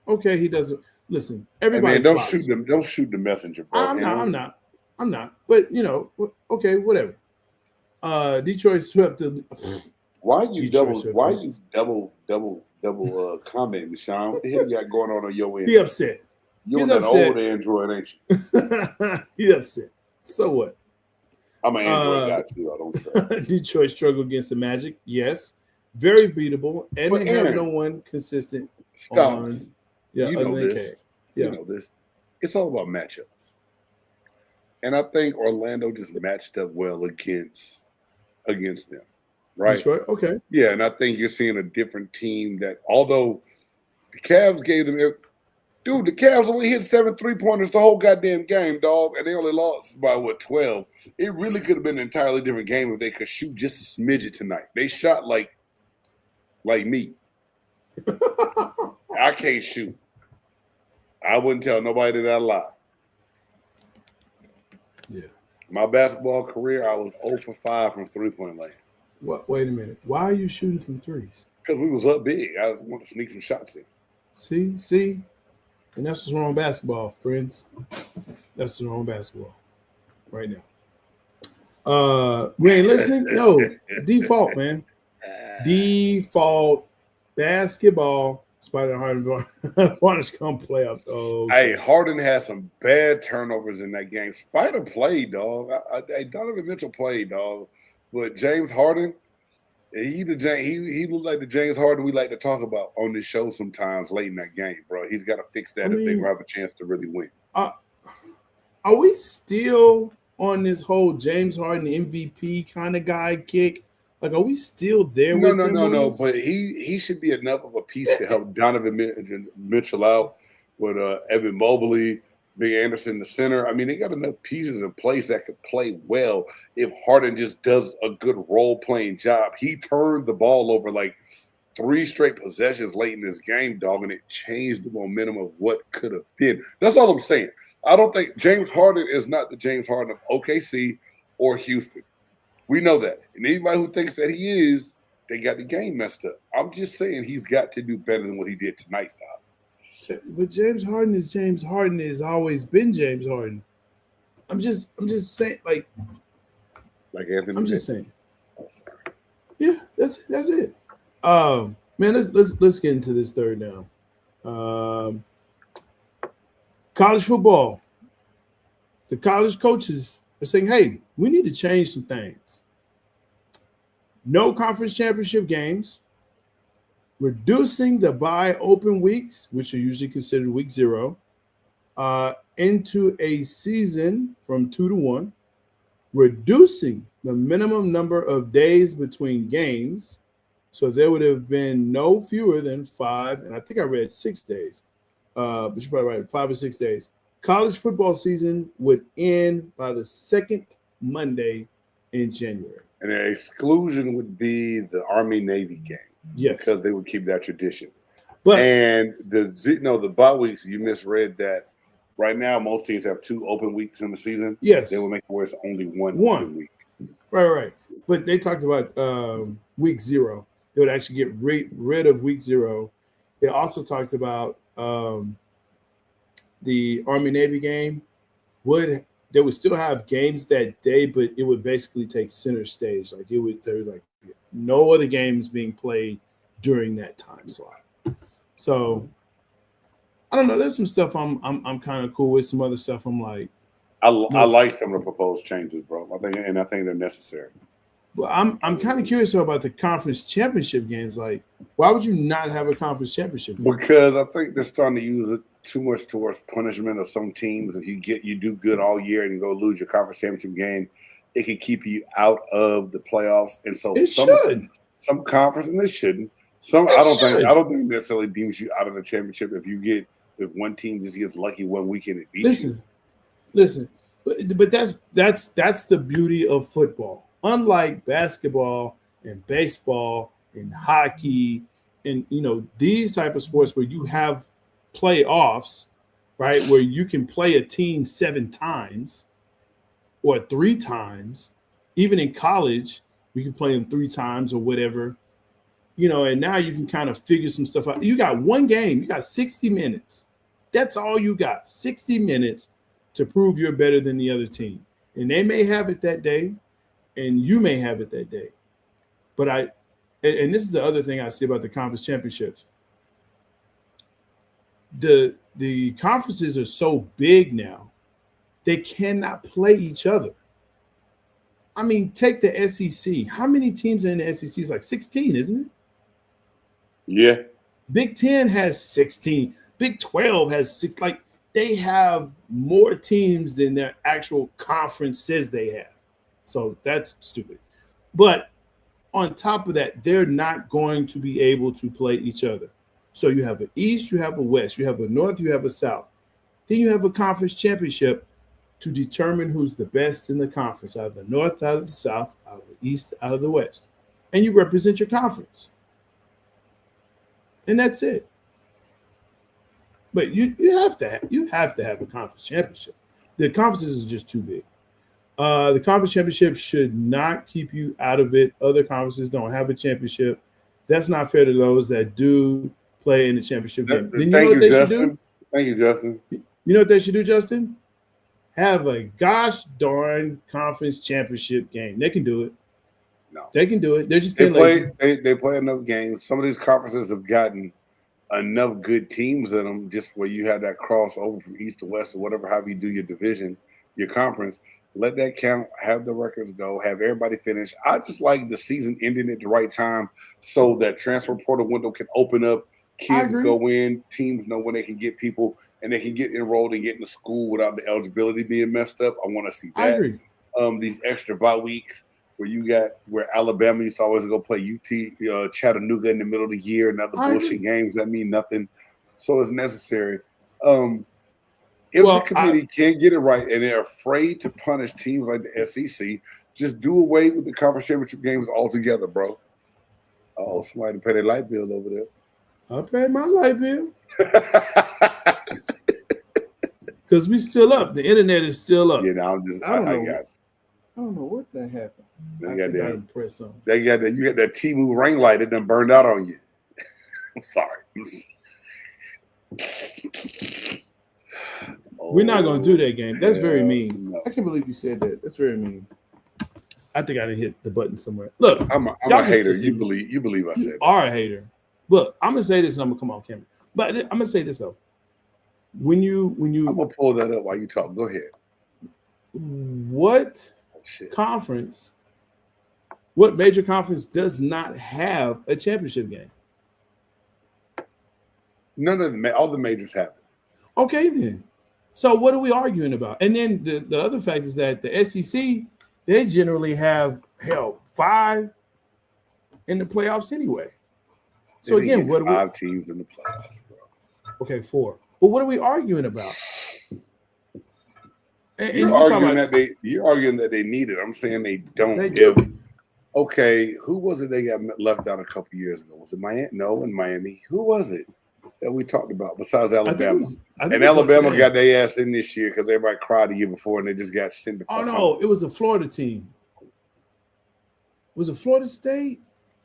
Okay, he doesn't. Listen, everybody. Don't shoot them. Don't shoot the messenger, bro. I'm not. But okay, whatever. Detroit swept the. Why you double commenting, Sean? What the hell you got going on your end? He upset. You're an old Android, ain't you? He upset. So what? I'm an Android guy too. I don't care. Detroit struggled against the Magic. Yes, very beatable, and they have no one consistent. Stocks. You know this. Yeah. You know this. It's all about matchups, and I think Orlando just matched up well against them. Right. Detroit? Okay. Yeah, and I think you're seeing a different team that, although the Cavs gave them – dude, the Cavs only hit 7 3-pointers the whole goddamn game, dog, and they only lost by, 12? It really could have been an entirely different game if they could shoot just a smidget tonight. They shot like me. I can't shoot. I wouldn't tell nobody that I lie. Yeah. My basketball career, I was 0 for 5 from three-point land. What? Wait a minute. Why are you shooting from threes? Because we was up big. I want to sneak some shots in. See? And that's what's wrong with basketball, friends. That's what's wrong with basketball right now. We ain't listening? No. Default, man. Default basketball. Spider Harden Warner's come playoff. Oh, okay. Hey, Harden had some bad turnovers in that game. Spider played, dog. Donovan Mitchell played, dog. But James Harden, he looked like the James Harden we like to talk about on this show sometimes late in that game, bro. He's got to fix that if they have a chance to really win. Are we still on this whole James Harden MVP kind of guy kick? Like, are we still there? No. But he should be enough of a piece to help Donovan Mitchell out with Evan Mobley, Big Anderson, the center. I mean, they got enough pieces in place that could play well if Harden just does a good role-playing job. He turned the ball over like 3 straight possessions late in this game, dog, and it changed the momentum of what could have been. That's all I'm saying. I don't think James Harden is not the James Harden of OKC or Houston. We know that. And anybody who thinks that he is, they got the game messed up. I'm just saying he's got to do better than what he did tonight, Styles. But James Harden is James Harden. Has always been James Harden. I'm just saying, like Anthony. I'm just saying. Yeah, that's it. Man, let's get into this third down. College football. The college coaches are saying, hey, we need to change some things. No conference championship games, reducing the bye open weeks, which are usually considered week 0, into a season from 2 to 1, reducing the minimum number of days between games. So there would have been no fewer than 5, and I think I read 6 days, but you're probably right, 5 or 6 days. College football season would end by the second Monday in January. And the exclusion would be the Army-Navy game. Yes. Because they would keep that tradition. But the bye weeks, you misread that. Right now, most teams have 2 open weeks in the season. Yes. They will make it where it's only one open week. Right. But they talked about week 0. They would actually get rid of week 0. They also talked about the Army-Navy game, they would still have games that day, but it would basically take center stage. Like there were like no other games being played during that time slot. So I don't know. There's some stuff I'm kind of cool with. Some other stuff I'm like, I like some of the proposed changes, bro. I think they're necessary. Well, I'm kind of curious about the conference championship games. Like, why would you not have a conference championship game? Because I think they're starting to use it too much towards punishment of some teams. If you do good all year and you go lose your conference championship game, it can keep you out of the playoffs. And so some conference, and they shouldn't. I don't think necessarily deems you out of the championship if one team just gets lucky one weekend and beats you. Listen, but that's the beauty of football. Unlike basketball and baseball and hockey and these type of sports where you have playoffs, right, where you can play a team 7 times or 3 times. Even in college, we can play them 3 times or whatever. And now you can kind of figure some stuff out. You got one game, you got 60 minutes. That's all you got, 60 minutes to prove you're better than the other team. And they may have it that day, and you may have it that day. But and this is the other thing I see about the conference championships. The conferences are so big now, they cannot play each other. I mean, take the SEC. How many teams are in the SEC? It's like 16, isn't it? Yeah. Big 10 has 16. Big 12 has 6. Like, they have more teams than their actual conference says they have. So that's stupid. But on top of that, they're not going to be able to play each other. So you have an East, you have a West, you have a North, you have a South. Then you have a conference championship to determine who's the best in the conference, out of the North, out of the South, out of the East, out of the West. And you represent your conference. And that's it. But you have to have a conference championship. The conferences are just too big. The conference championship should not keep you out of it. Other conferences don't have a championship. That's not fair to those that do play in the championship game. Then you know what they should do? Thank you, Justin. You know what they should do, Justin? Have a gosh darn conference championship game. They can do it. No, they can do it. They're just being lazy. They play enough games. Some of these conferences have gotten enough good teams in them, just where you have that crossover from east to west or whatever, however you do your division, your conference. Let that count. Have the records go. Have everybody finish. I just like the season ending at the right time so that transfer portal window can open up. Kids go in. Teams know when they can get people and they can get enrolled and get into school without the eligibility being messed up. I want to see that. I agree. These extra bye weeks where Alabama used to always go play UT Chattanooga in the middle of the year and other bullshit games that mean nothing. So it's necessary. If the committee can't get it right and they're afraid to punish teams like the SEC, just do away with the conference championship games altogether, bro. Oh, somebody pay their light bill over there. I paid my light bill. Because we still up. The internet is still up. Yeah, no, I don't know what that happened. You got that T-Move ring light that done burned out on you. I'm sorry. We're not going to do that game. That's very mean. No. I can't believe you said that. That's very mean. I think I didn't hit the button somewhere. Look, I'm a hater. You believe I said that. You are a hater. Look, I'm going to say this and I'm going to come on camera. But I'm going to say this, though. When you I'm going to pull that up while you talk. Go ahead. What conference, what major conference does not have a championship game? All the majors have it. Okay, then. So what are we arguing about? And then the other fact is that the SEC, they generally have 5 in the playoffs anyway. So again, what are 5 teams in the playoffs, bro? Okay, 4. But what are we arguing about? You're arguing that they need it. I'm saying they don't. Who was it they got left out a couple years ago? Was it Miami? No, in Miami. Who was it that we talked about besides Alabama? Alabama got their ass in this year because everybody cried the year before and they just got sent to. Oh no, it was a Florida team. Was it Florida State?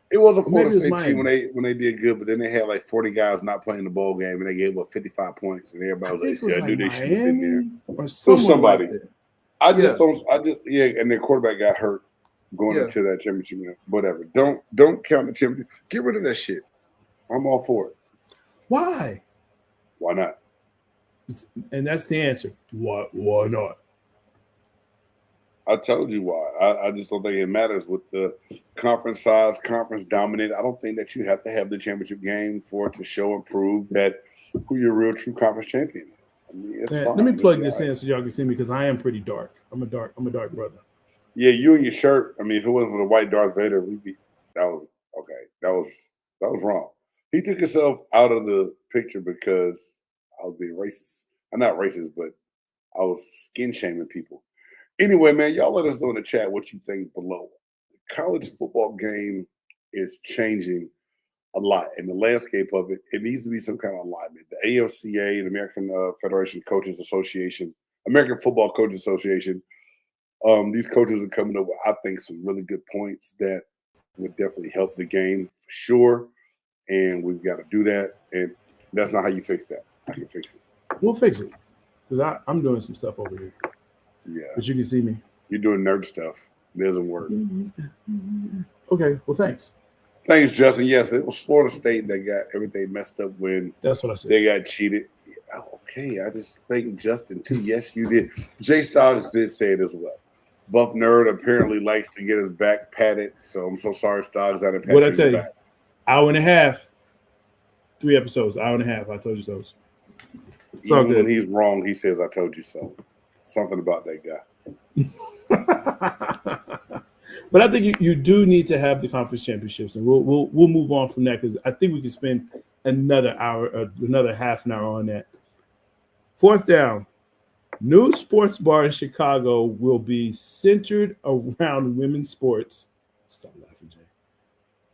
It was a Maybe Florida it was State team Miami. when they did good, but then they had like 40 guys not playing the bowl game, and they gave up 55 points, and I everybody was think like, it was "Yeah, I knew like they should have been there." Miami or It was someone somebody. like that. I Yeah. just don't. And their quarterback got hurt going Yeah. into that championship game. Whatever. Don't count the championship. Get rid of that shit. I'm all for it. Why? Why not? And that's the answer. Why not? I told you why. I just don't think it matters with the conference size, conference dominant. I don't think that you have to have the championship game for it to show and prove that who your real true conference champion is. I mean, it's Man, fine. let me plug It's this all right. in so y'all can see me because I am pretty dark. I'm a dark brother. Yeah, you and your shirt. I mean, if it wasn't for the white Darth Vader, we'd be. That was okay. That was wrong. He took himself out of the picture because I was being racist. I'm not racist, but I was skin shaming people. Anyway, man, y'all let us know in the chat what you think below. The college football game is changing a lot, and the landscape of it, it needs to be some kind of alignment. The AFCA, the American Federation Coaches Association, American Football Coaches Association, these coaches are coming up with, I think, some really good points that would definitely help the game for sure, and we've got to do that, and that's not how you fix that. I can fix it. We'll fix it because I'm doing some stuff over here. Yeah. But you can see me. You're doing nerd stuff. It doesn't work. Okay, well, thanks. Thanks, Justin. Yes, it was Florida State that got everything messed up when That's what I said. they got cheated. Yeah, okay, I just think Justin too. Yes, you did. Jay Stoggs did say it as well. Buff Nerd apparently likes to get his back patted, so I'm so sorry, Stoggs. I didn't pat What'd I tell your you? back. Hour and a half. 3 episodes. Hour and a half. I told you so. It's all Even good. when he's wrong, he says, "I told you so." Something about that guy. But I think you do need to have the conference championships, and we'll move on from that because I think we can spend another hour, another half an hour on that. 4th down. New sports bar in Chicago will be centered around women's sports. Stop laughing, Jay.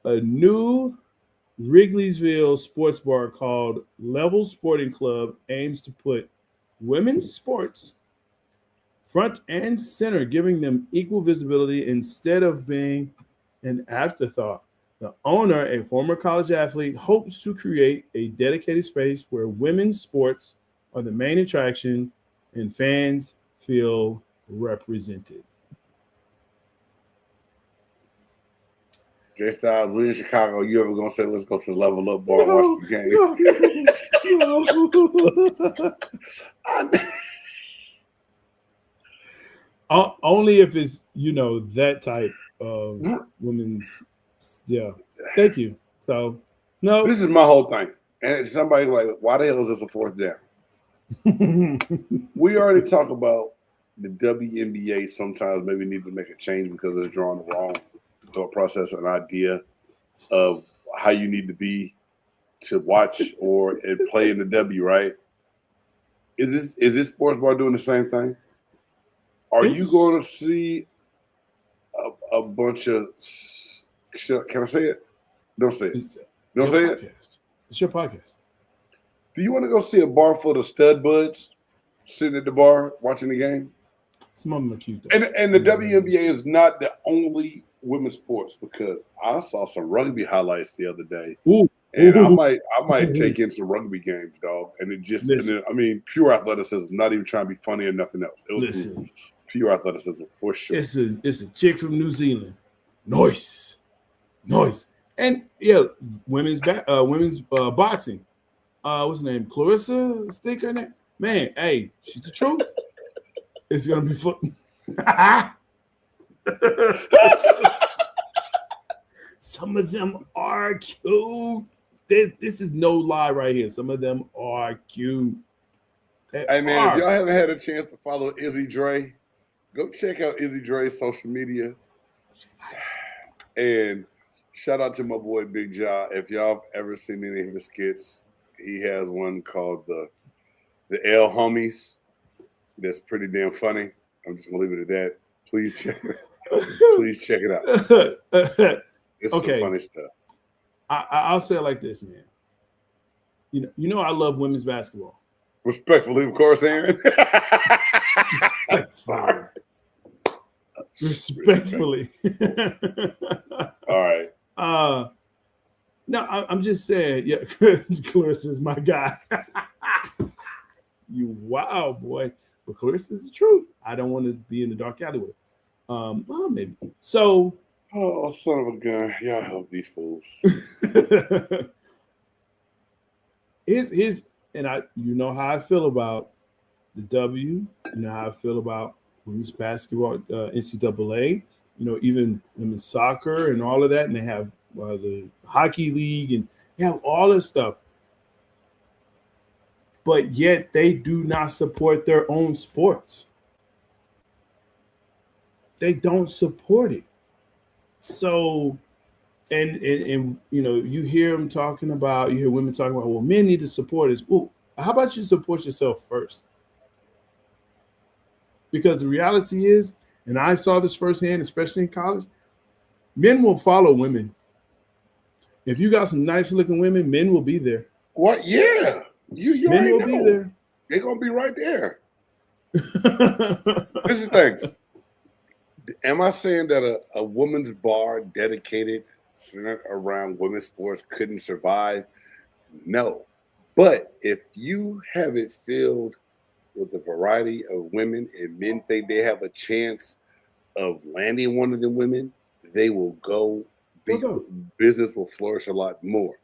A new Wrigleyville sports bar called Level Sporting Club aims to put women's sports front and center, giving them equal visibility instead of being an afterthought. The owner, a former college athlete, hopes to create a dedicated space where women's sports are the main attraction and fans feel represented. Jay Styles, we in Chicago. You ever gonna say, "Let's go to the Level Up bar and watch the game"? Only if it's that type of women's. Yeah, thank you. So no, This is my whole thing. And somebody like, why the hell is this a 4th down? We already talked about the WNBA sometimes maybe need to make a change because it's drawing the wrong thought process and idea of how you need to be to watch or play in the W, right? Is this sports bar doing the same thing? Are you going to see a bunch of? Can I say it? Don't say it. Don't say it. It's your podcast. Do you want to go see a bar full of stud buds sitting at the bar watching the game? Some of them are cute, though. And the WNBA is not the only women's sports because I saw some rugby highlights the other day. Ooh. And I might take in some rugby games, dog. And it just, pure athleticism, not even trying to be funny or nothing else. It was some pure athleticism for sure. It's a chick from New Zealand. Nice. And yeah, women's boxing. What's her name? Clarissa? I think her name. Man, hey, she's the truth. It's gonna be fun. Some of them are cute. This is no lie right here. Some of them are cute. Hey man, if y'all haven't had a chance to follow Izzy Dre, go check out Izzy Dre's social media. And shout out to my boy Big Ja. If y'all have ever seen any of his skits, he has one called the L Homies. That's pretty damn funny. I'm just gonna leave it at that. Please check it out. It's some funny stuff. I'll say it like this, man. You know I love women's basketball. Respectfully, of course, Aaron. Respectfully. All right. No, I'm just saying. Yeah, Clarissa is my guy. You wow, boy. But Clarissa is the truth. I don't want to be in the dark alleyway. Well, maybe. So, Oh, son of a gun. Y'all help these fools. his and you know how I feel about the W. You know how I feel about women's basketball, NCAA. You know, even women's soccer and all of that, and they have the hockey league, and they have all this stuff. But yet they do not support their own sports. They don't support it. So, and you know, you hear women talking about, well, men need to support us. Well, how about you support yourself first? Because the reality is, and I saw this firsthand, especially in college, men will follow women. If you got some nice looking women, men will be there. What? Yeah. You men will know. be there. They're gonna be right there. This is the thing. Am I saying that a women's bar dedicated centered around women's sports couldn't survive? No. But if you have it filled with a variety of women and men think they have a chance of landing one of the women, they will go. Business will flourish a lot more.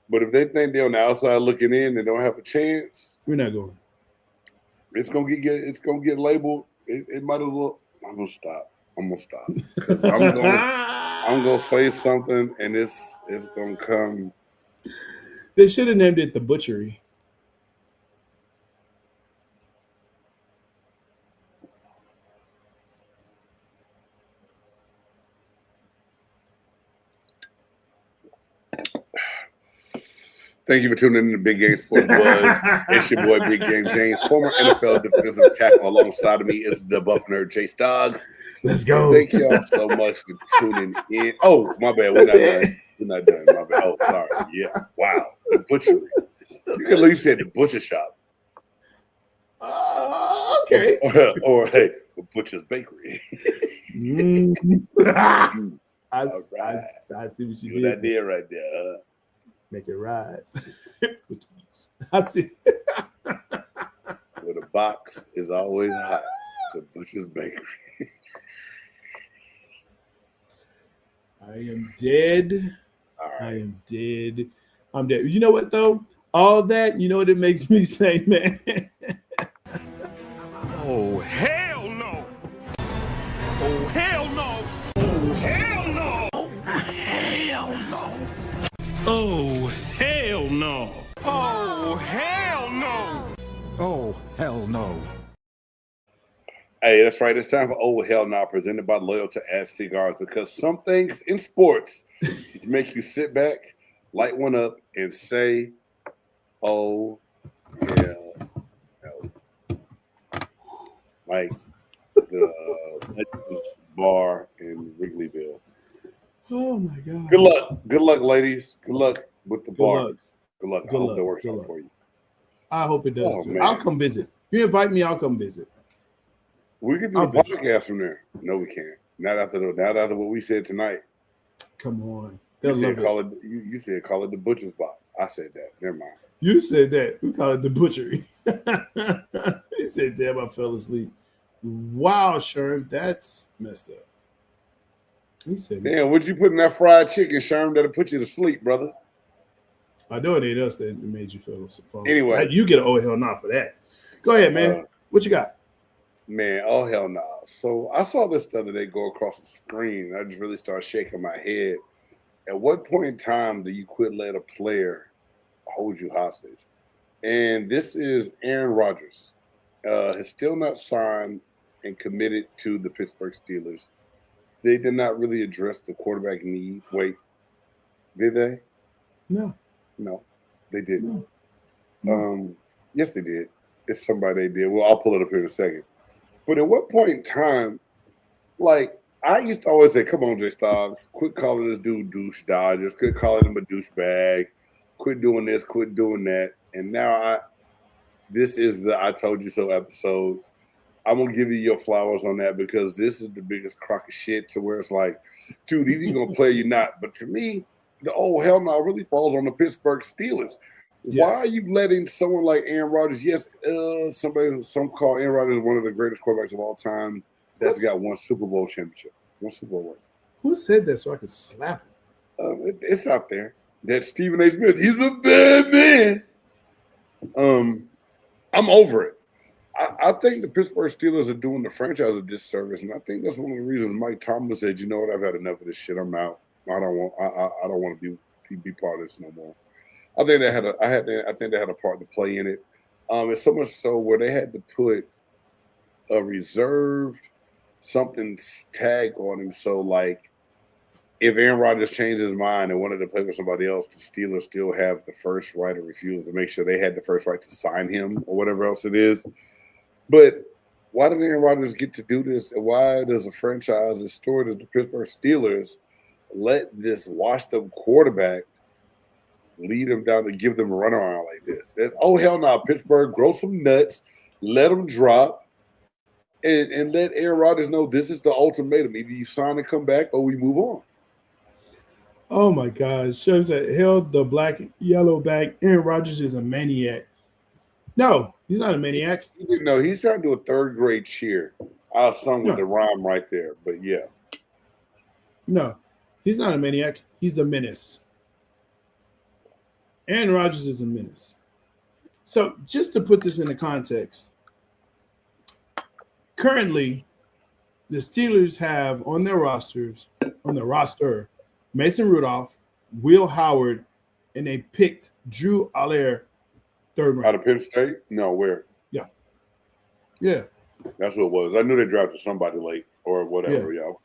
But if they think they're on the outside looking in and don't have a chance, we're not going. It's gonna get labeled. It might as well. I'm gonna stop because I'm gonna say something and it's gonna come. They should have named it the Butchery. Thank you for tuning in to Big Game Sports Buzz. It's your boy, Big Game James, former NFL defensive tackle. Alongside of me is the Buff Nerd, Chase Doggs. Let's go. Thank y'all so much for tuning in. Oh, my bad. We're not done. My bad. Oh, sorry. Yeah. Wow. The butchery. You can at least say the butcher shop. Okay. Or hey, the butcher's bakery. I see what you did. That did right there. Make it rise. I see. Where the box is always hot. The butcher's bakery. I am dead. All right. I am dead. I'm dead. You know what though? All that, you know what it makes me say, man. Oh hell no! Oh hell no! Oh hell no! Oh hell no! Oh hell no! Oh hell no! Oh, hell no. Hey, that's right. It's time for Oh Hell No, presented by Loyal to Ass Cigars, because some things in sports just make you sit back, light one up, and say, oh, hell no. Like the bar in Wrigleyville. Oh my God. Good luck. Good luck, ladies. Good luck with the bar. Luck. Good luck. I hope that works out for you. I hope it does too. Man. I'll come visit. You invite me, I'll come visit. We can do a podcast from there. No, we can't. Not after what we said tonight. Come on. You said call it the butcher's box. I said that. Never mind. You said that. We call it the butchery. He said, damn, I fell asleep. Wow, Sherm, that's messed up. He said, damn, what'd you put in that fried chicken, Sherm, that'll put you to sleep, brother? I know it ain't us that made you fall asleep. Anyway. You get an oh hell nah for that. Go ahead, man. What you got? Man, oh hell no. Nah. So I saw this the other day go across the screen. I just really started shaking my head. At what point in time do you quit letting a player hold you hostage? And this is Aaron Rodgers. Has still not signed and committed to the Pittsburgh Steelers. They did not really address the quarterback need. Wait, did they? No, they didn't. No. Yes, they did. It's somebody they did. Well, I'll pull it up here in a second. But at what point in time, like, I used to always say, come on, Jay Stoggs, quit calling this dude douche Dodgers, quit calling him a douchebag, quit doing this, quit doing that. And now this is the I told you so episode. I'm gonna give you your flowers on that because this is the biggest crock of shit to where it's like, dude, either you gonna play or you're not. But to me, the hell no really falls on the Pittsburgh Steelers. Why Yes. are you letting someone like Aaron Rodgers? Yes, some call Aaron Rodgers one of the greatest quarterbacks of all time. That's got one Super Bowl championship, one Super Bowl win. Who said that so I could slap him? It's out there. That Stephen A. Smith, he's a bad man. I'm over it. I think the Pittsburgh Steelers are doing the franchise a disservice, and I think that's one of the reasons Mike Tomlin said, "You know what? I've had enough of this shit. I'm out. I don't want to be part of this no more." I think they had a part to play in it. It's so much so where they had to put a reserved something tag on him. So like, if Aaron Rodgers changed his mind and wanted to play with somebody else, the Steelers still have the first right of refusal to make sure they had the first right to sign him or whatever else it is. But why does Aaron Rodgers get to do this? And why does a franchise as stored as the Pittsburgh Steelers let this washed-up quarterback lead them down to give them a runaround like this? Hell no, Pittsburgh, grow some nuts, let them drop, and let Aaron Rodgers know this is the ultimatum. Either you sign and come back or we move on. Oh my God. Shows that held the black and yellow back. Aaron Rodgers is a maniac. No, he's not a maniac. He didn't know. He's trying to do a third grade cheer. I sung with No. the rhyme right there, but yeah. No, he's not a maniac. He's a menace. Aaron Rodgers is a menace. So just to put this into context, currently the Steelers have on their roster, Mason Rudolph, Will Howard, and they picked Drew Aller third round. Out of Penn State? No, where? Yeah. That's what it was. I knew they drafted somebody late or whatever. Yeah. Okay.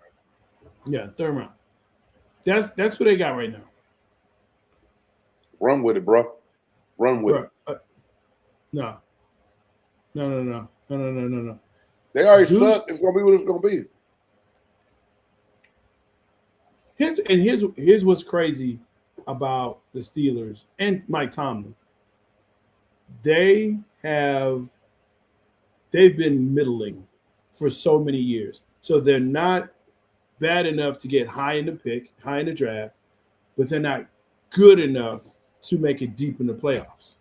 Yeah, third round. That's what they got right now. Run with it, bro. Run with it. No. They already Dudes- suck. It's gonna be what it's gonna be. Here's what's crazy about the Steelers and Mike Tomlin. They've been middling for so many years. So they're not bad enough to get high in the draft, but they're not good enough to make it deep in the playoffs.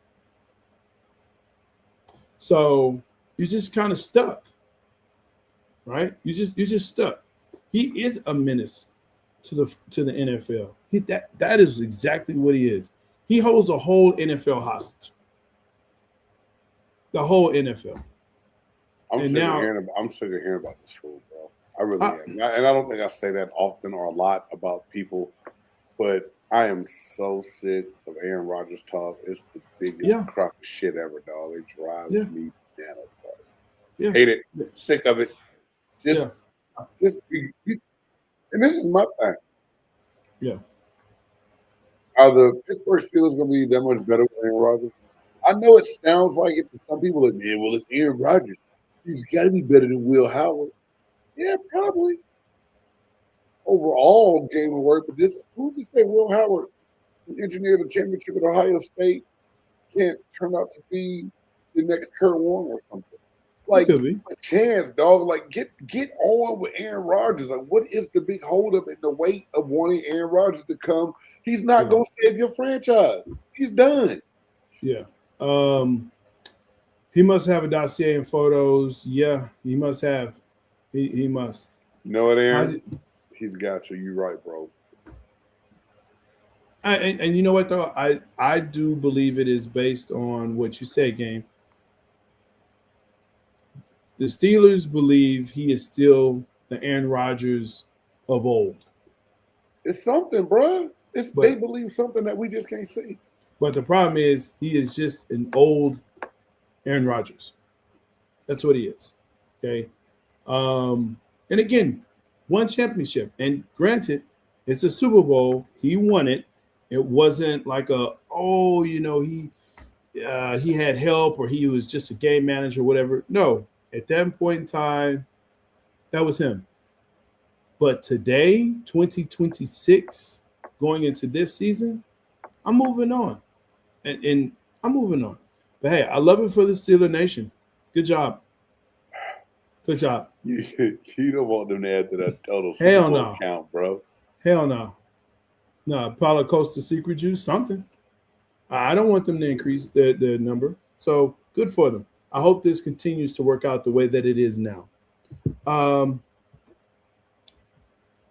So you're just kind of stuck, right? You're just stuck. He is a menace to the NFL. That is exactly what he is. He holds the whole NFL hostage. The whole NFL. I'm And sick now- of hearing about this fool, bro. I really am. And I don't think I say that often or a lot about people, but I am so sick of Aaron Rodgers talk. It's the biggest crock of shit ever, dog. It drives me bananas, bro. Yeah. Hate it. Sick of it. And this is my thing. Yeah. Are the Pittsburgh Steelers going to be that much better with Aaron Rodgers? I know it sounds like it to some people. Like, yeah, well, it's Aaron Rodgers. He's got to be better than Will Howard. Yeah, probably. Overall game of work, but who's to say Will Howard, who engineered a championship at Ohio State, can't turn out to be the next Kurt Warner or something? Like, Could be. a chance, dog. Like, get on with Aaron Rodgers. Like, what is the big holdup in the weight of wanting Aaron Rodgers to come? He's not going to save your franchise. He's done. Yeah. He must have a dossier and photos. Yeah, he must have. He must. You know what, Aaron? He's got you. You're right, bro. And you know what though? I do believe it is based on what you said, Game. The Steelers believe he is still the Aaron Rodgers of old. It's something, bro. They believe something that we just can't see. But the problem is he is just an old Aaron Rodgers. That's what he is. Okay. And again, one championship. And granted, it's a Super Bowl. He won it. It wasn't like he had help or he was just a game manager or whatever. No, at that point in time, that was him. But today, 2026, going into this season, I'm moving on. And I'm moving on. But hey, I love it for the Steeler Nation. Good job. Good job. You don't want them to add to that total Hell Super Bowl no. count, bro. Hell no. No, Paulo Costa secret juice, something. I don't want them to increase the number. So good for them. I hope this continues to work out the way that it is now.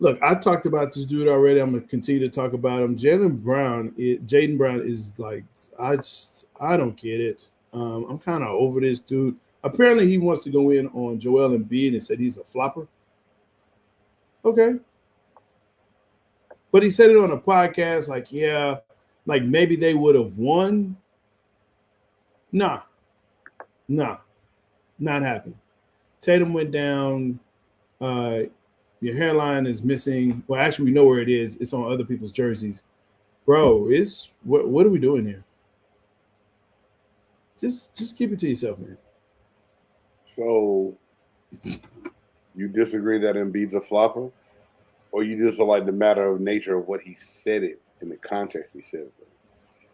Look, I talked about this dude already. I'm going to continue to talk about him. Jaden Brown is like, I don't get it. I'm kind of over this dude. Apparently, he wants to go in on Joel Embiid and said he's a flopper. Okay. But he said it on a podcast like, yeah, like maybe they would have won. Nah, not happening. Tatum went down. Your hairline is missing. Well, actually, we know where it is. It's on other people's jerseys. Bro, what are we doing here? Just keep it to yourself, man. So you disagree that Embiid's a flopper? Or you just don't like the matter of nature of what he said it in the context he said it?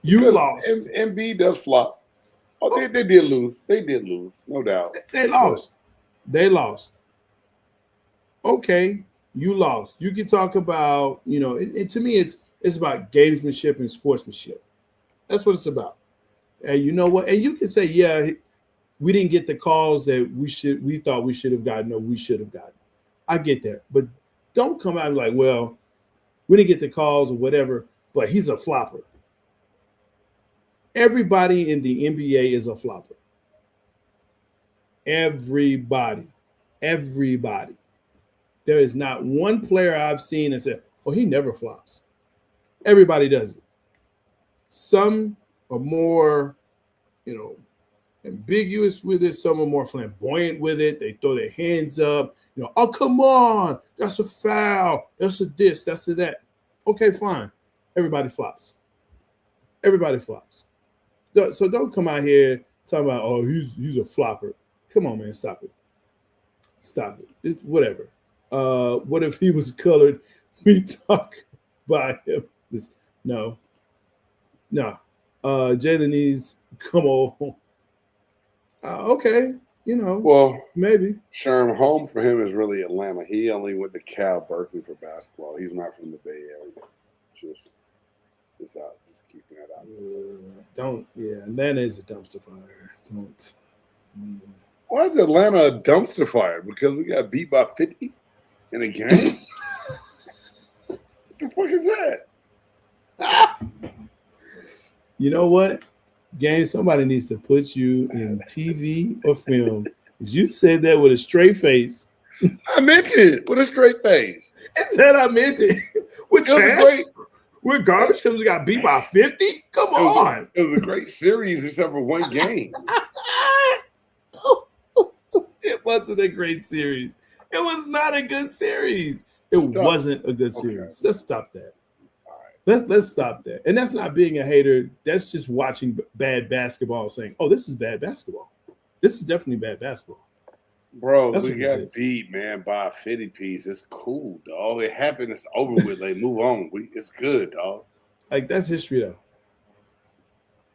You lost. Embiid does flop. Oh, they did lose. They did lose, no doubt. They lost. They lost. Okay, you lost. You can talk about, to me, it's about gamesmanship and sportsmanship. That's what it's about. And you know what? And you can say, yeah, we didn't get the calls that we thought we should have gotten or we should have gotten. I get that. But don't come out and like, well, we didn't get the calls or whatever, but he's a flopper. Everybody in the NBA is a flopper. Everybody. There is not one player I've seen and said, oh, he never flops. Everybody does it. Some are more, ambiguous with it. Some are more flamboyant with it. They throw their hands up. Oh, come on. That's a foul. That's a this. That's a that. Okay, fine. Everybody flops. So don't come out here talking about, oh, he's a flopper. Come on, man. Stop it. It's whatever. What if he was colored? We talk about him. No. Jalen needs, come on. Okay. Well, maybe. Sherm, home for him is really Atlanta. He only went to Cal Berkeley for basketball. He's not from the Bay Area. Just keeping that out. Atlanta is a dumpster fire. Don't. Why is Atlanta a dumpster fire? Because we got beat by 50 in a game? What the fuck is that? You know what? Gang, somebody needs to put you in TV or film. You said that with a straight face. I meant it with a straight face. I said I meant it. We're garbage because we got beat by 50? Come on. It was a great series except for one game. It wasn't a great series. It was not a good series. It wasn't a good series. Let's stop that. Let's stop that. And that's not being a hater. That's just watching bad basketball saying, oh, this is bad basketball. This is definitely bad basketball. Bro, we got beat, man, by a 50 piece. It's cool, dog. It happened. It's over with. Like, move on. It's good, dog. Like, that's history, though.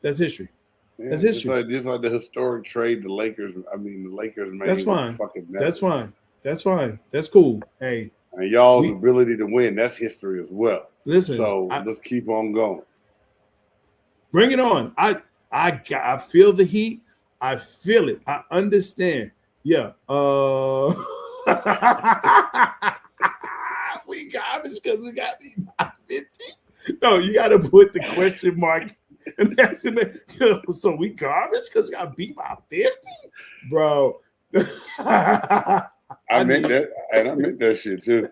That's history. Yeah, that's history. Just like the historic trade the Lakers made. That's fine. That's fine. That's cool. Hey. And y'all's ability to win, that's history as well. Listen. So let's keep on going. Bring it on. I feel the heat. I feel it. I understand. Yeah. We garbage because we got beat by 50. No, you got to put the question mark. And that's so we garbage because we got beat by 50, bro. I meant that, and I meant that shit too.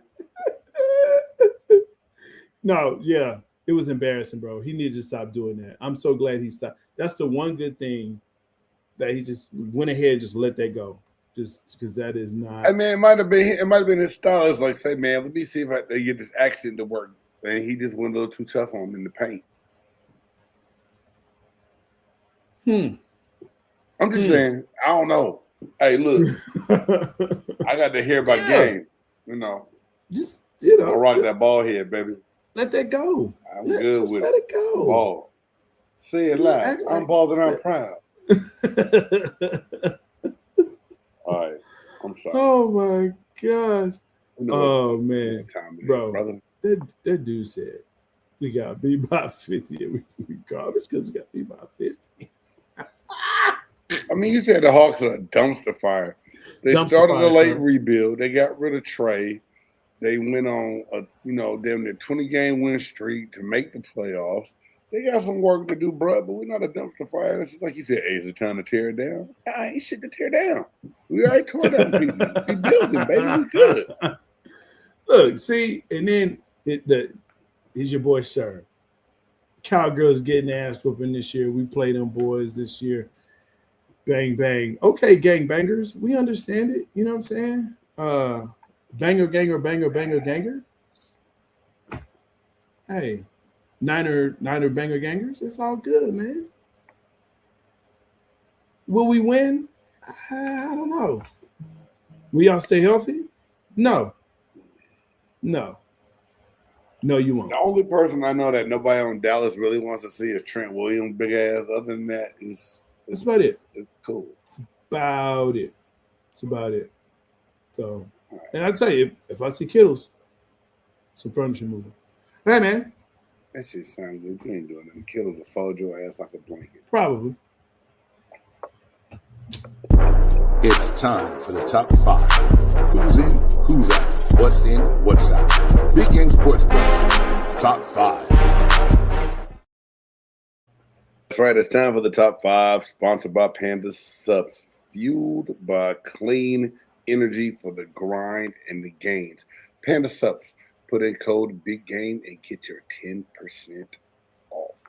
No, yeah, it was embarrassing, bro. He needed to stop doing that. I'm so glad he stopped. That's the one good thing that he just went ahead and just let that go. Just because that is not. I mean, it might have been his style. It's like, say, man, let me see if I can get this accent to work. And he just went a little too tough on him in the paint. I'm just saying, I don't know. Hey, look, I got to hear about game. Just I'll rock that ball here, baby. Let that go. I'm good with let it go. Ball. Say it loud. I'm balled and I'm proud. All right, I'm I'm sorry. Oh my gosh. You know Oh what man, time it is, bro. brother. That dude said we got beat by 50 and we garbage because we got beat by 50. I mean, you said the Hawks are a dumpster fire. They Dumpster started fire, a late son. rebuild. They got rid of Trey. They went on a damn near 20-game win streak to make the playoffs. They got some work to do, bro, but we're not a dumpster fire. It's just like you said, hey, is it time to tear it down? I ain't shit to tear down. We already tore down pieces. We building, baby. We good. Look, see, and then here's your boy Sher. Cowgirls getting ass whooping this year. We played them boys this year. Bang, bang. Okay, gangbangers. We understand it. You know what I'm saying? Banger, ganger, banger, banger, ganger. Hey, Niner, banger, gangers. It's all good, man. Will we win? I don't know. Will y'all stay healthy? No. No, you won't. The only person I know that nobody on Dallas really wants to see is Trent Williams, big ass. Other than that, that's about it. It's cool. It's about it. It's about it. So, and I tell you, if I see Kittles, some furniture moving. Hey, man. That shit sounds good. You ain't doing nothing. Kittles will fold your ass like a blanket. Probably. It's time for the top 5. Who's in, who's out, what's in, what's out. Big Game Sports Bros. Top 5. That's right. It's time for the top 5, sponsored by Panda Subs, fueled by clean energy for the grind and the gains. Panda Subs. Put in code Big Game and get your 10% off.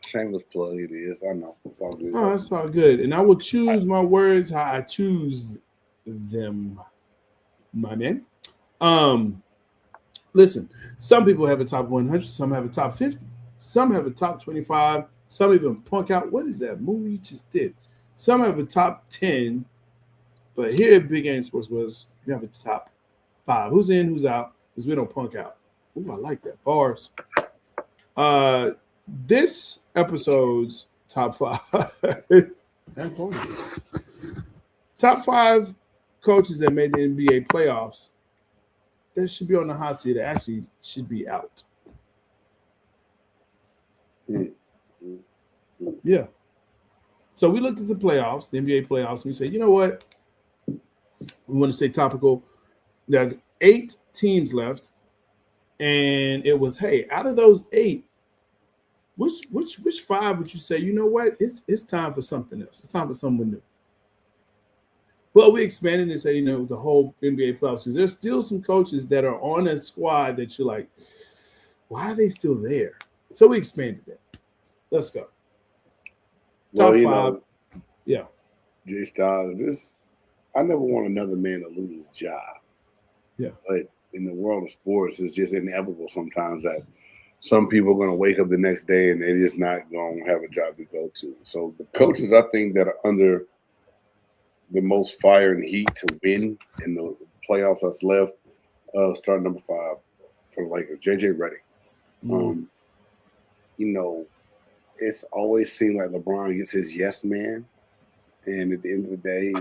Shameless plug it is. I know. It's all good. Oh, it's all good. And I will choose my words how I choose them, my man. Listen, some people have a top 100, some have a top 50, some have a top 25, some even punk out. What is that movie you just did? Some have a top 10, but here at Big Game Sports was we have a top 5. Who's in, who's out? Because we don't punk out. Ooh, I like that. Bars. This episode's top 5. Top 5 coaches that made the NBA playoffs that should be on the hot seat that actually should be out. Yeah. So we looked at the playoffs, the NBA playoffs, and we said, you know what? We want to stay topical. There's 8 teams left, and it was, hey, out of those 8, which 5 would you say, you know what? It's time for something else. It's time for someone new. But we expanded and say, the whole NBA playoffs, because there's still some coaches that are on a squad that you're like, why are they still there? So we expanded that. Let's go. Top 5. Yeah. Jay Styles, I never want another man to lose his job. Yeah. But in the world of sports, it's just inevitable sometimes that some people are going to wake up the next day and they're just not going to have a job to go to. So the coaches, I think, that are under the most fire and heat to win in the playoffs that's left, start number 5 for the Lakers, JJ Redick. It's always seemed like LeBron gets his yes man. And at the end of the day,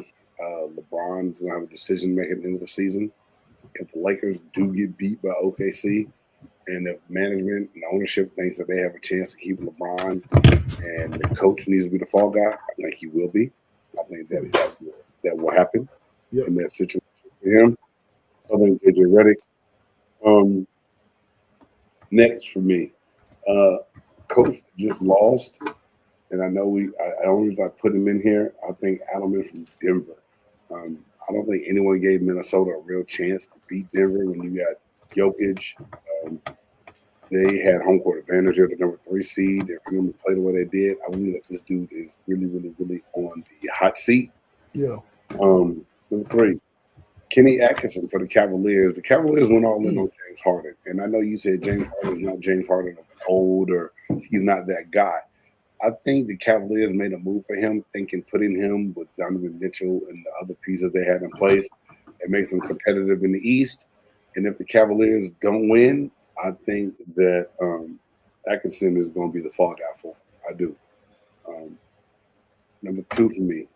LeBron's going to have a decision to make at the end of the season. If the Lakers do get beat by OKC, and if management and ownership thinks that they have a chance to keep LeBron and the coach needs to be the fall guy, I think he will be. I think that will happen in that situation for him. I think JJ Redick. Next for me, coach just lost, and I know I always put him in here. I think Adelman from Denver. I don't think anyone gave Minnesota a real chance to beat Denver when you got Jokic. They had home court advantage at the number 3 seed. If you play the way they did, I believe that this dude is really, really, really on the hot seat. Yeah. Number 3, Kenny Atkinson for the Cavaliers. The Cavaliers went all in on James Harden. And I know you said James Harden is not James Harden old or he's not that guy. I think the Cavaliers made a move for him, thinking putting him with Donovan Mitchell and the other pieces they had in place. It makes them competitive in the East. And if the Cavaliers don't win, I think that Atkinson is going to be the fall guy for him. I do. Number 2 for me,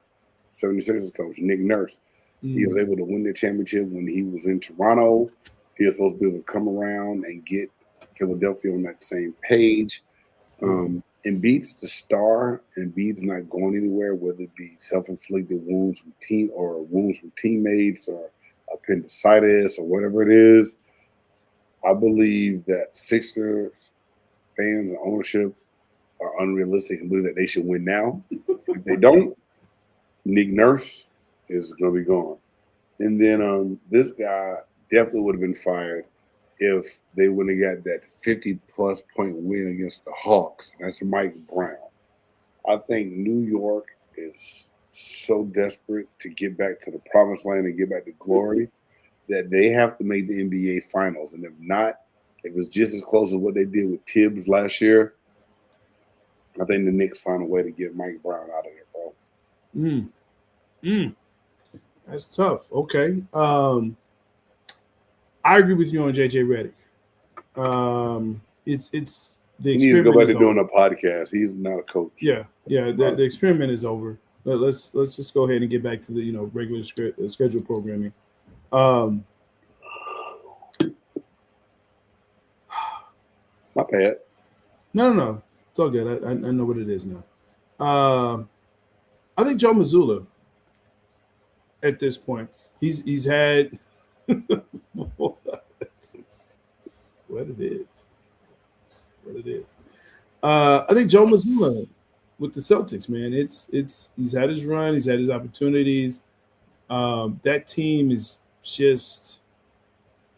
76ers coach, Nick Nurse. He was able to win the championship when he was in Toronto. He was supposed to be able to come around and get Philadelphia on that same page. Embiid's the star. Embiid's not going anywhere, whether it be self-inflicted wounds from teammates or appendicitis or whatever it is. I believe that Sixers fans and ownership are unrealistic and believe that they should win now. If they don't, Nick Nurse is going to be gone. And then this guy definitely would have been fired if they wouldn't have got that 50-plus point win against the Hawks. That's Mike Brown. I think New York is so desperate to get back to the promised land and get back to glory that they have to make the NBA Finals. And if not, if it's just as close as what they did with Tibbs last year, I think the Knicks find a way to get Mike Brown out of there, bro. That's tough. Okay. I agree with you on JJ Redick. It's the experiment. He needs to go back to doing a podcast. He's not a coach. Yeah. The experiment is over. Let's just go ahead and get back to the regular schedule programming. My bad. No. It's all good. I know what it is now. I think Joe Mazzulla at this point, he's had what it is. I think Joe Mazzulla with the Celtics, man, he's had his run, he's had his opportunities. That team is just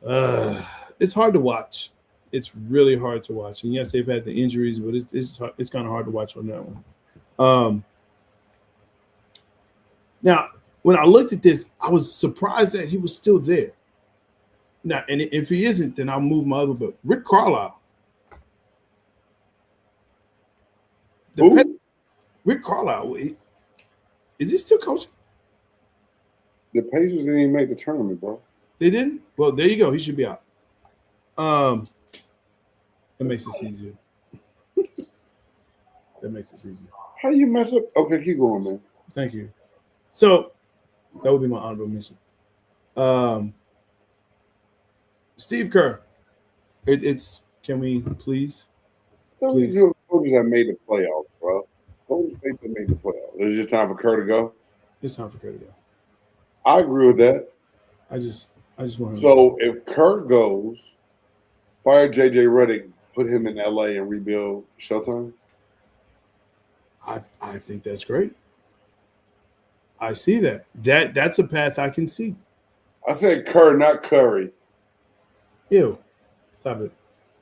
it's hard to watch. It's really hard to watch. And yes, they've had the injuries, but it's kind of hard to watch on that one. Now, when I looked at this, I was surprised that he was still there. Now, and if he isn't, then I'll move my other. But Rick Carlisle, Rick Carlisle, is he still coaching? The Pacers didn't even make the tournament, bro. They didn't? Well, there you go. He should be out. That makes it easier. How do you mess up? Okay, keep going, man. Thank you. So that would be my honorable mention. Steve Kerr. It's can we please? Please. You coaches that made the playoffs, bro. Golden State that made the playoffs. Is it just time for Kerr to go? It's time for Kerr to go. I agree with that. I just want. So if Kerr goes, fire JJ Redick, put him in LA and rebuild Showtime. I think that's great. I see that. That's a path I can see. I said Kerr, not Curry. Ew. Stop it.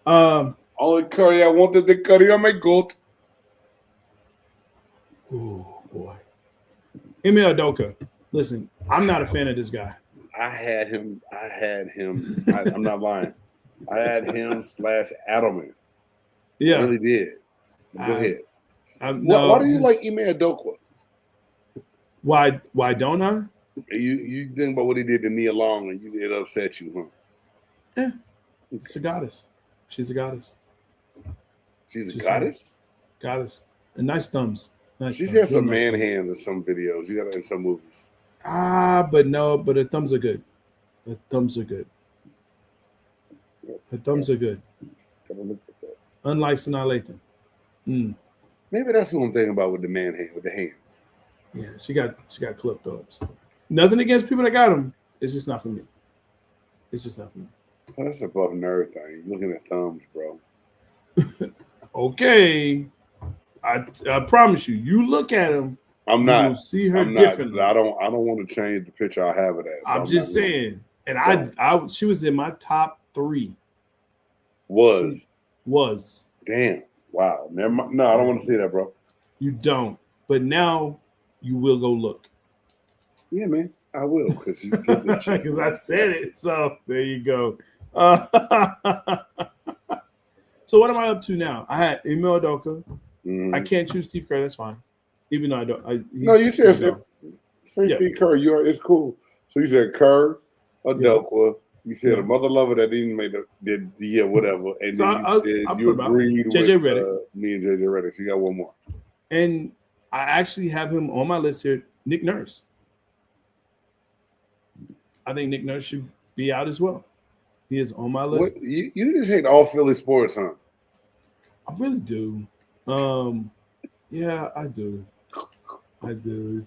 Only Curry. I wanted the Curry on my goat. Oh boy. Ime Udoka. Listen, I'm not a fan of this guy. I had him. I'm not lying. I had him / Adelman. Yeah. I really did. Go ahead. No, why do you like Ime Udoka? Why don't I? You think about what he did to Nia Long and it upset you, huh? Yeah. It's a goddess. She's a goddess. She's a goddess? Goddess. And nice thumbs. She's had some man hands in some videos. You got it in some movies. But her thumbs are good. Her thumbs are good. Unlike Sanaa Lathan. Maybe that's what I'm thinking about with the man hand, with the hands. Yeah, she got clipped thumbs. Nothing against people that got them. It's just not for me. Oh, that's above nerve thing. You're looking at thumbs, bro. Okay. I promise you, you look at them. I'm not. You'll see her differently. I don't want to change the picture I have of that. So I'm just saying. And she was in my top 3. Was. Damn. Wow. Never mind. No, I don't want to see that, bro. You don't. But now you will go look. Yeah, man. I will, because you did this shit. Because I said it. So there you go. So what am I up to now? I had Ime Udoka. Mm-hmm. I can't choose Steve Kerr. That's fine. Even though I don't. You said Steve Kerr. It's cool. So you said Kerr, Udoka. You said a mother lover that didn't make whatever. And so then you agreed JJ with Redick. Me and JJ Redick. So you got one more. And I actually have him on my list here, Nick Nurse. I think Nick Nurse should be out as well. He is on my list. What you just hate all Philly sports, huh? I really do. Yeah, I do. I do.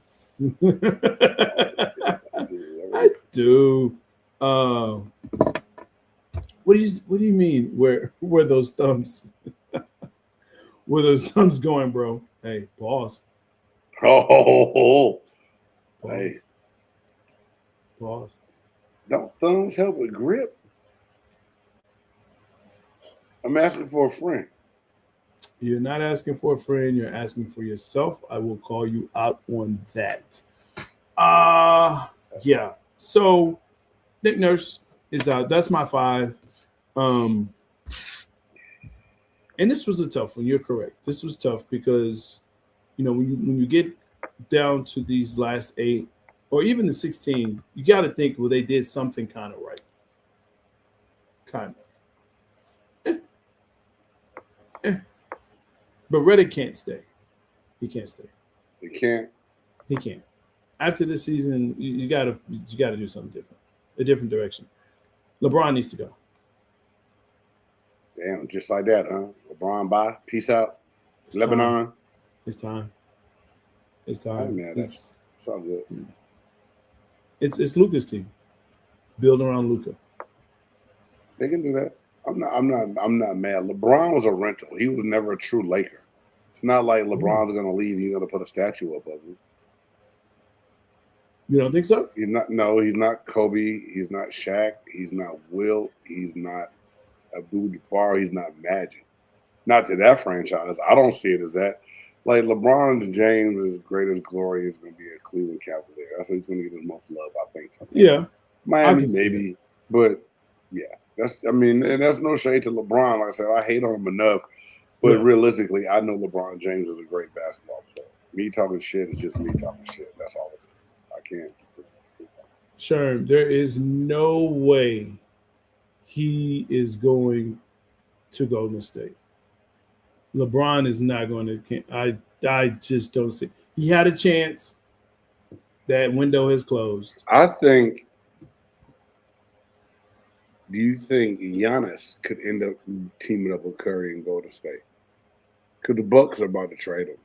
I do. What do you mean? Where those thumbs? Where those thumbs going, bro? Hey, pause. Oh, Pause. hey, Pause. don't thumbs help with grip? I'm asking for a friend. You're not asking for a friend. You're asking for yourself. I will call you out on that. Yeah. So Nick Nurse is out. That's my 5. And this was a tough one. You're correct. This was tough because, when you get down to these last 8 or even the 16, you got to think, well, they did something kind of right. Kind of. But Reddick can't stay. He can't stay. He can't. He can't. After this season, you gotta do something different, a different direction. LeBron needs to go. Damn, just like that, huh? LeBron, bye. Peace out. It's Lebanon. time. It's time. It's Oh, time. man, that's all good. It's Luka's team. Build around Luka. They can do that. I'm not mad. LeBron was a rental. He was never a true Laker. It's not like LeBron's gonna leave and you're gonna put a statue up of him. You don't think so? He's not Kobe. He's not Shaq. He's not Wilt. He's not Abdul-Jabbar. He's not Magic. Not to that franchise. I don't see it as that. Like LeBron James' greatest glory is going to be a Cleveland Cavalier. That's what he's going to get his most love, I think. Yeah. Miami, maybe. But, yeah. And that's no shade to LeBron. Like I said, I hate on him enough. But realistically, I know LeBron James is a great basketball player. Me talking shit is just me talking shit. That's all it is. I can't. Sherm, there is no way he is going to Golden State. LeBron is not going to. I just don't see. He had a chance. That window has closed. I think. Do you think Giannis could end up teaming up with Curry and Golden State? Because the Bucks are about to trade him.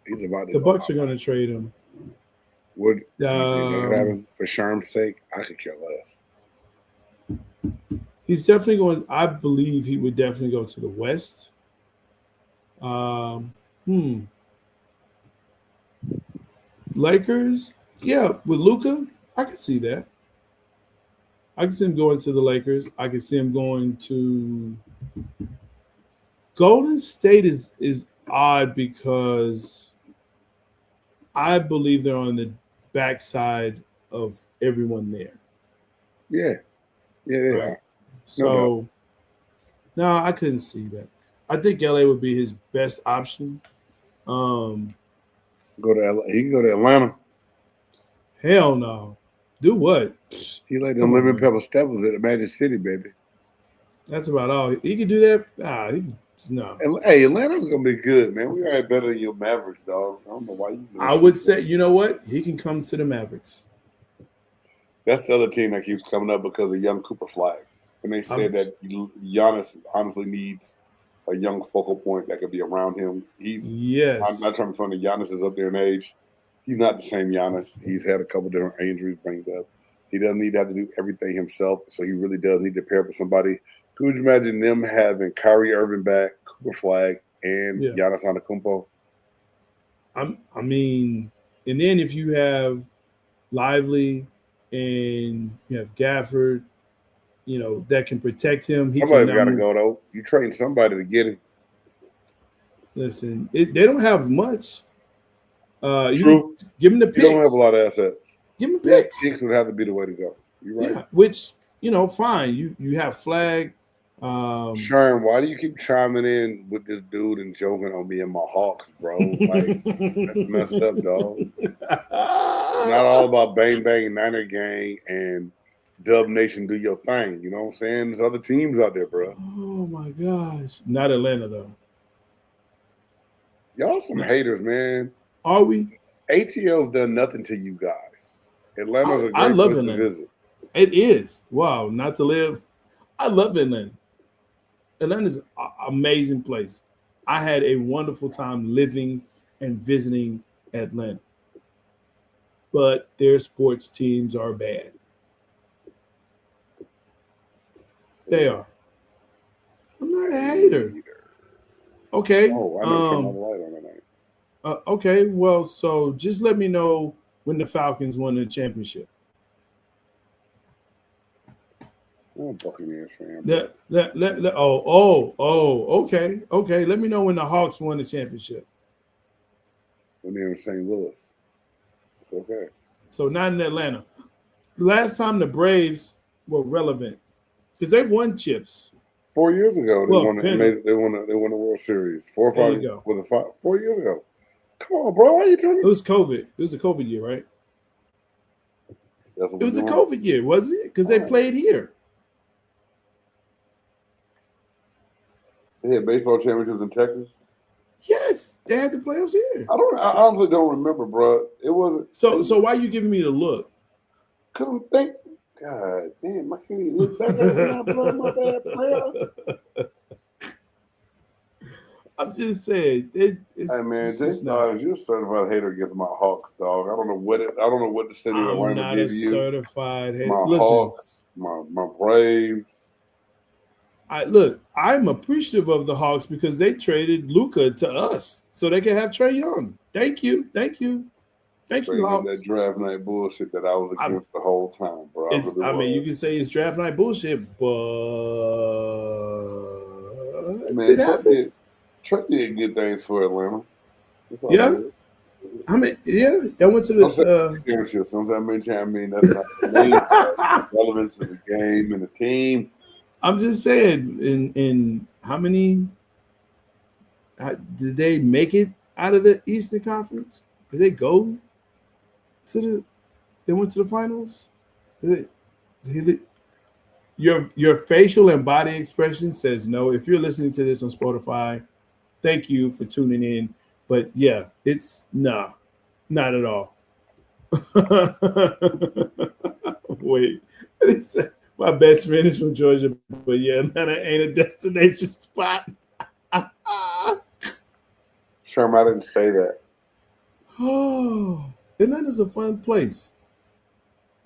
He's about to. The Bucks are going to trade him. Would happen for Sherm's sake? I could care less. He's definitely going. I believe he would definitely go to the West. Lakers, yeah, with Luka, I can see that. I can see him going to the Lakers. I can see him going to Golden State is odd because I believe they're on the backside of everyone there. Yeah. Right. So, no, I couldn't see that. I think LA would be his best option. Go to LA. He can go to Atlanta. Hell no. Do what? He like them lemon pepper steppers at the Magic City, baby. That's about all. He can do that. No. Hey, Atlanta's gonna be good, man. We are better than your Mavericks, dog. I don't know why you. I would say, you know what? He can come to the Mavericks. That's the other team that keeps coming up because of young Cooper Flag, and they said that Giannis honestly needs a young focal point that could be around him. I'm not trying to find Giannis is up there in age. He's not the same Giannis. He's had a couple different injuries bringed up. He doesn't need to have to do everything himself, so he really does need to pair up with somebody. Could you imagine them having Kyrie Irving back, Cooper Flag, and Giannis Antetokounmpo? I mean, and then if you have Lively and you have Gafford, that can protect him. Somebody's got to go, though. You train somebody to get him. Listen, they don't have much. True. Give him the picks. You don't have a lot of assets. Give him picks. Picks would have to be the way to go. You're right. Yeah, which, fine. You have Flag. Sharon, why do you keep chiming in with this dude and joking on me and my Hawks, bro? Like, that's messed up, dog. It's not all about bang bang Niner gang and Dub Nation do your thing. You know what I'm saying? There's other teams out there, bro. Oh my gosh. Not Atlanta though. Y'all some haters, man. Are we? ATL's done nothing to you guys. Atlanta's a great I love place Atlanta. to visit. It is. Wow, not to live. I love Atlanta. Atlanta's an amazing place. I had a wonderful time living and visiting Atlanta. But their sports teams are bad. They are. I'm not a hater. Okay. Oh, I never turned on the light on that night. Okay. Well, so just let me know when the Falcons won the championship. I'm a Buccaneers fan. Okay. Okay. Let me know when the Hawks won the championship. When they were in St. Louis. It's okay. So not in Atlanta. Last time the Braves were relevant, because they've won chips. 4 years ago, they Well, won the World Series. 4 or 5 There you go. with a 4 years ago. Come on, bro. Why are you turning? It was COVID. It was a COVID year, right? That's what It was we're a doing. COVID year, wasn't it? Because they played here. They had baseball championships in Texas. Yes, they had the playoffs here. I honestly don't remember, bro. It wasn't. So why are you giving me the look? Couldn't think. God damn, I can't even look back at it now, bro. My bad, player. I'm just saying. It's Hey man, it's just not. you're a certified hater against my Hawks, dog. I don't know what the city of I'm Atlanta not a give you. certified hater. My Listen, Hawks, my Braves. I'm appreciative of the Hawks because they traded Luka to us so they can have Trae Young. Thank you, Bringing up Hawks. that draft night bullshit that I was against the whole time, bro. I mean, you can say it's draft night bullshit, but man, it happened. Trey did good things for Atlanta. That's all Yeah. I did. I mean, yeah, I went to Don't say the. championships. Don't say I mean that's not the main relevance of the game and the team. I'm just saying, in how many did they make it out of the Eastern Conference? Did they go to the? They went to the finals. Your facial and body expression says no. If you're listening to this on Spotify, thank you for tuning in. But yeah, it's not at all. Wait, he said, my best friend is from Georgia, but yeah, Atlanta ain't a destination spot. Sherman, I didn't say that. Oh, Atlanta's a fun place.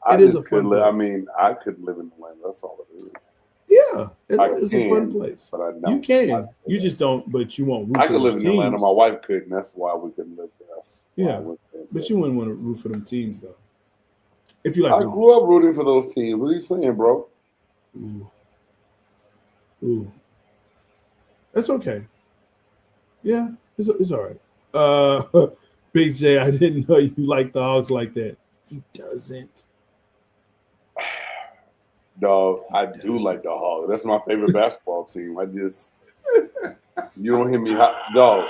I It is just a fun couldn't. I place. mean, I couldn't live in Atlanta. That's all it is. Yeah, Atlanta's a fun can, place. but I You don't. can. You just don't, but you won't root I for could live those in Atlanta. teams. My wife couldn't. That's why we couldn't live there. That's why Yeah, I went there. but you wouldn't want to root for them teams, though. If you like I movies. grew up rooting for those teams. What are you saying, bro? Ooh. That's okay. Yeah, it's all right. Big J, I didn't know you liked the Hogs like that. He doesn't. Dog, I do like the Hogs. That's my favorite basketball team. You don't hear me hot. Dog,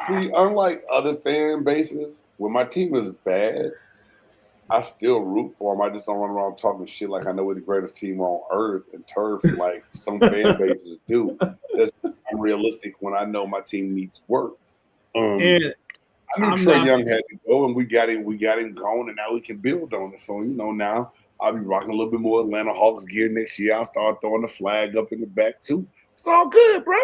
see, unlike other fan bases, when my team is bad, I still root for them. I just don't run around talking shit like I know we're the greatest team on earth and turf like some fan bases do. I'm realistic when I know my team needs work. And I knew Trae Young had to go, and we got him going, and now we can build on it. So, now I'll be rocking a little bit more Atlanta Hawks gear next year. I'll start throwing the flag up in the back, too. It's all good, bro.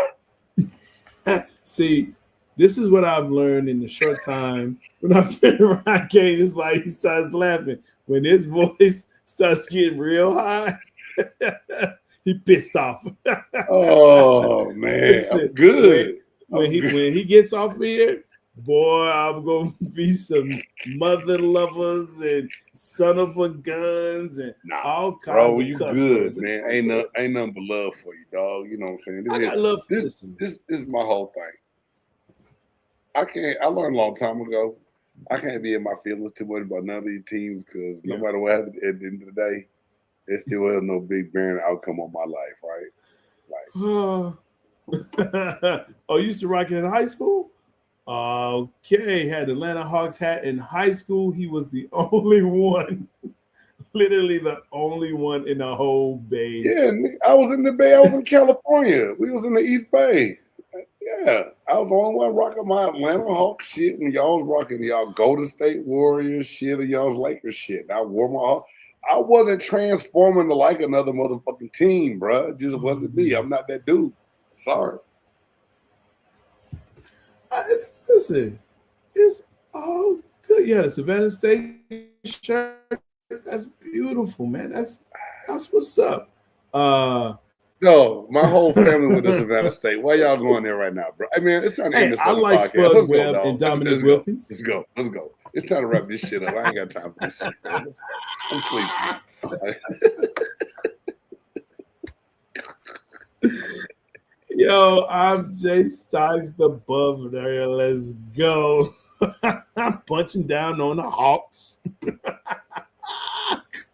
see, this is what I've learned in the short time when I've been around Kane. This is why he starts laughing. When his voice starts getting real high, he pissed off. Oh, man. Listen, I'm good. When he gets off here, boy, I'm gonna be some mother lovers and son of a guns and all kinds bro, of you cuss good, words. man. Ain't nothing but love for you, dog. You know what I'm saying? I got love for this is my whole thing. I learned a long time ago. I can't be in my feelings too much about none of these teams because no matter what happens at the end of the day, there still has no big bearing outcome on my life, right? Oh, you used to rock it in high school? Okay, had Atlanta Hawks hat in high school. He was the only one, literally the only one in the whole Bay. Yeah, I was in the Bay. I was in California. We was in the East Bay. Yeah, I was the only one rocking my Atlanta Hawks shit, and y'all was rocking y'all Golden State Warriors shit and y'all's Lakers shit. I wore my I wasn't transforming to like another motherfucking team, bro. It just wasn't me. I'm not that dude. Sorry. Listen, it's all good. Yeah, the Savannah State shirt. That's beautiful, man. That's what's up. No, my whole family went to Savannah State. Why y'all going there right now, bro? I mean, it's time to end this I like podcast. Spud Webb and Dominic Wilkins. Let's go. It's time to wrap this shit up. I ain't got time for this shit, man. I'm sleeping. Yo, I'm Jay Stocks, the buff there. Let's go. I'm punching down on the Hawks.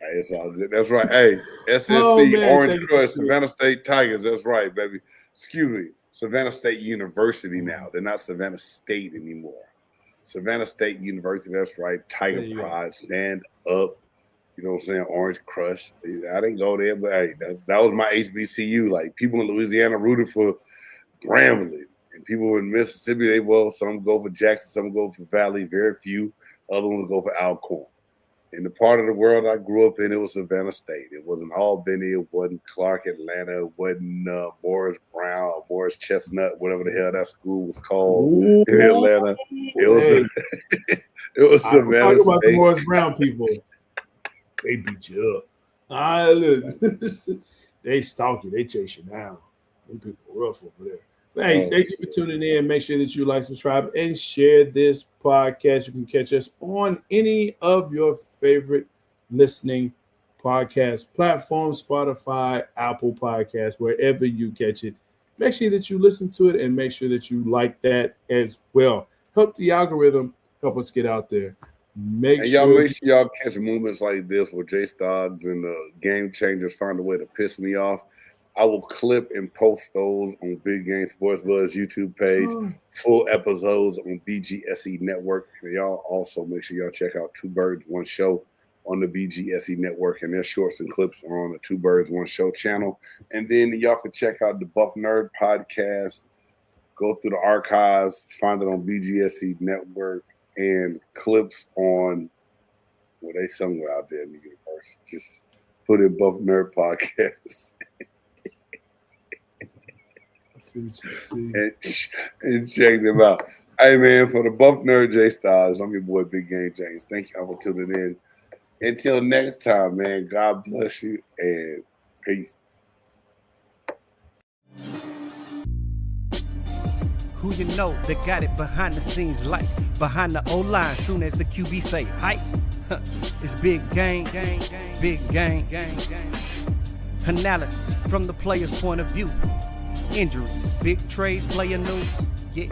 It's all good. That's right. Hey, SSC, Orange Crush, Savannah State Tigers. That's right, baby. Excuse me. Savannah State University now. They're not Savannah State anymore. Savannah State University. That's right. Tiger Pride. Stand up. You know what I'm saying? Orange Crush. I didn't go there, but hey, that was my HBCU. Like, people in Louisiana rooted for Grambling. And people in Mississippi, some go for Jackson, some go for Valley. Very few. Other ones go for Alcorn. In the part of the world I grew up in, it was Savannah State. It wasn't Albany. It wasn't Clark, Atlanta. It wasn't Morris Brown or Morris Chestnut, whatever the hell that school was called in Atlanta. It was Savannah State. Talk about the Morris Brown people. They beat you up. They stalk you. They chase you down. Them people rough over there. Hey, thank you for tuning in. Make sure that you like, subscribe, and share this podcast. You can catch us on any of your favorite listening podcast platforms, Spotify, Apple Podcasts, wherever you catch it. Make sure that you listen to it and make sure that you like that as well. Help the algorithm. Help us get out there. Make sure y'all catch moments like this where Jay Stoggs and the Game Changers find a way to piss me off. I will clip and post those on Big Game Sports Buzz YouTube page, full episodes on BGSE Network. And y'all also make sure y'all check out Two Birds, One Show on the BGSE Network, and their shorts and clips are on the Two Birds, One Show channel. And then y'all can check out the Buff Nerd podcast, go through the archives, find it on BGSE Network, and clips on, they somewhere out there in the universe. Just put in Buff Nerd podcast. See what you see. And check them out. Hey, man, for the Buff Nerd J Styles, I'm your boy Big Game James. Thank y'all for tuning in. Until next time, man, God bless you and peace. Who you know that got it behind the scenes, like behind the O-line, soon as the QB say hype. It's big gang, big gang. Analysis from the player's point of view. Injuries, big trades, player news. Yeah.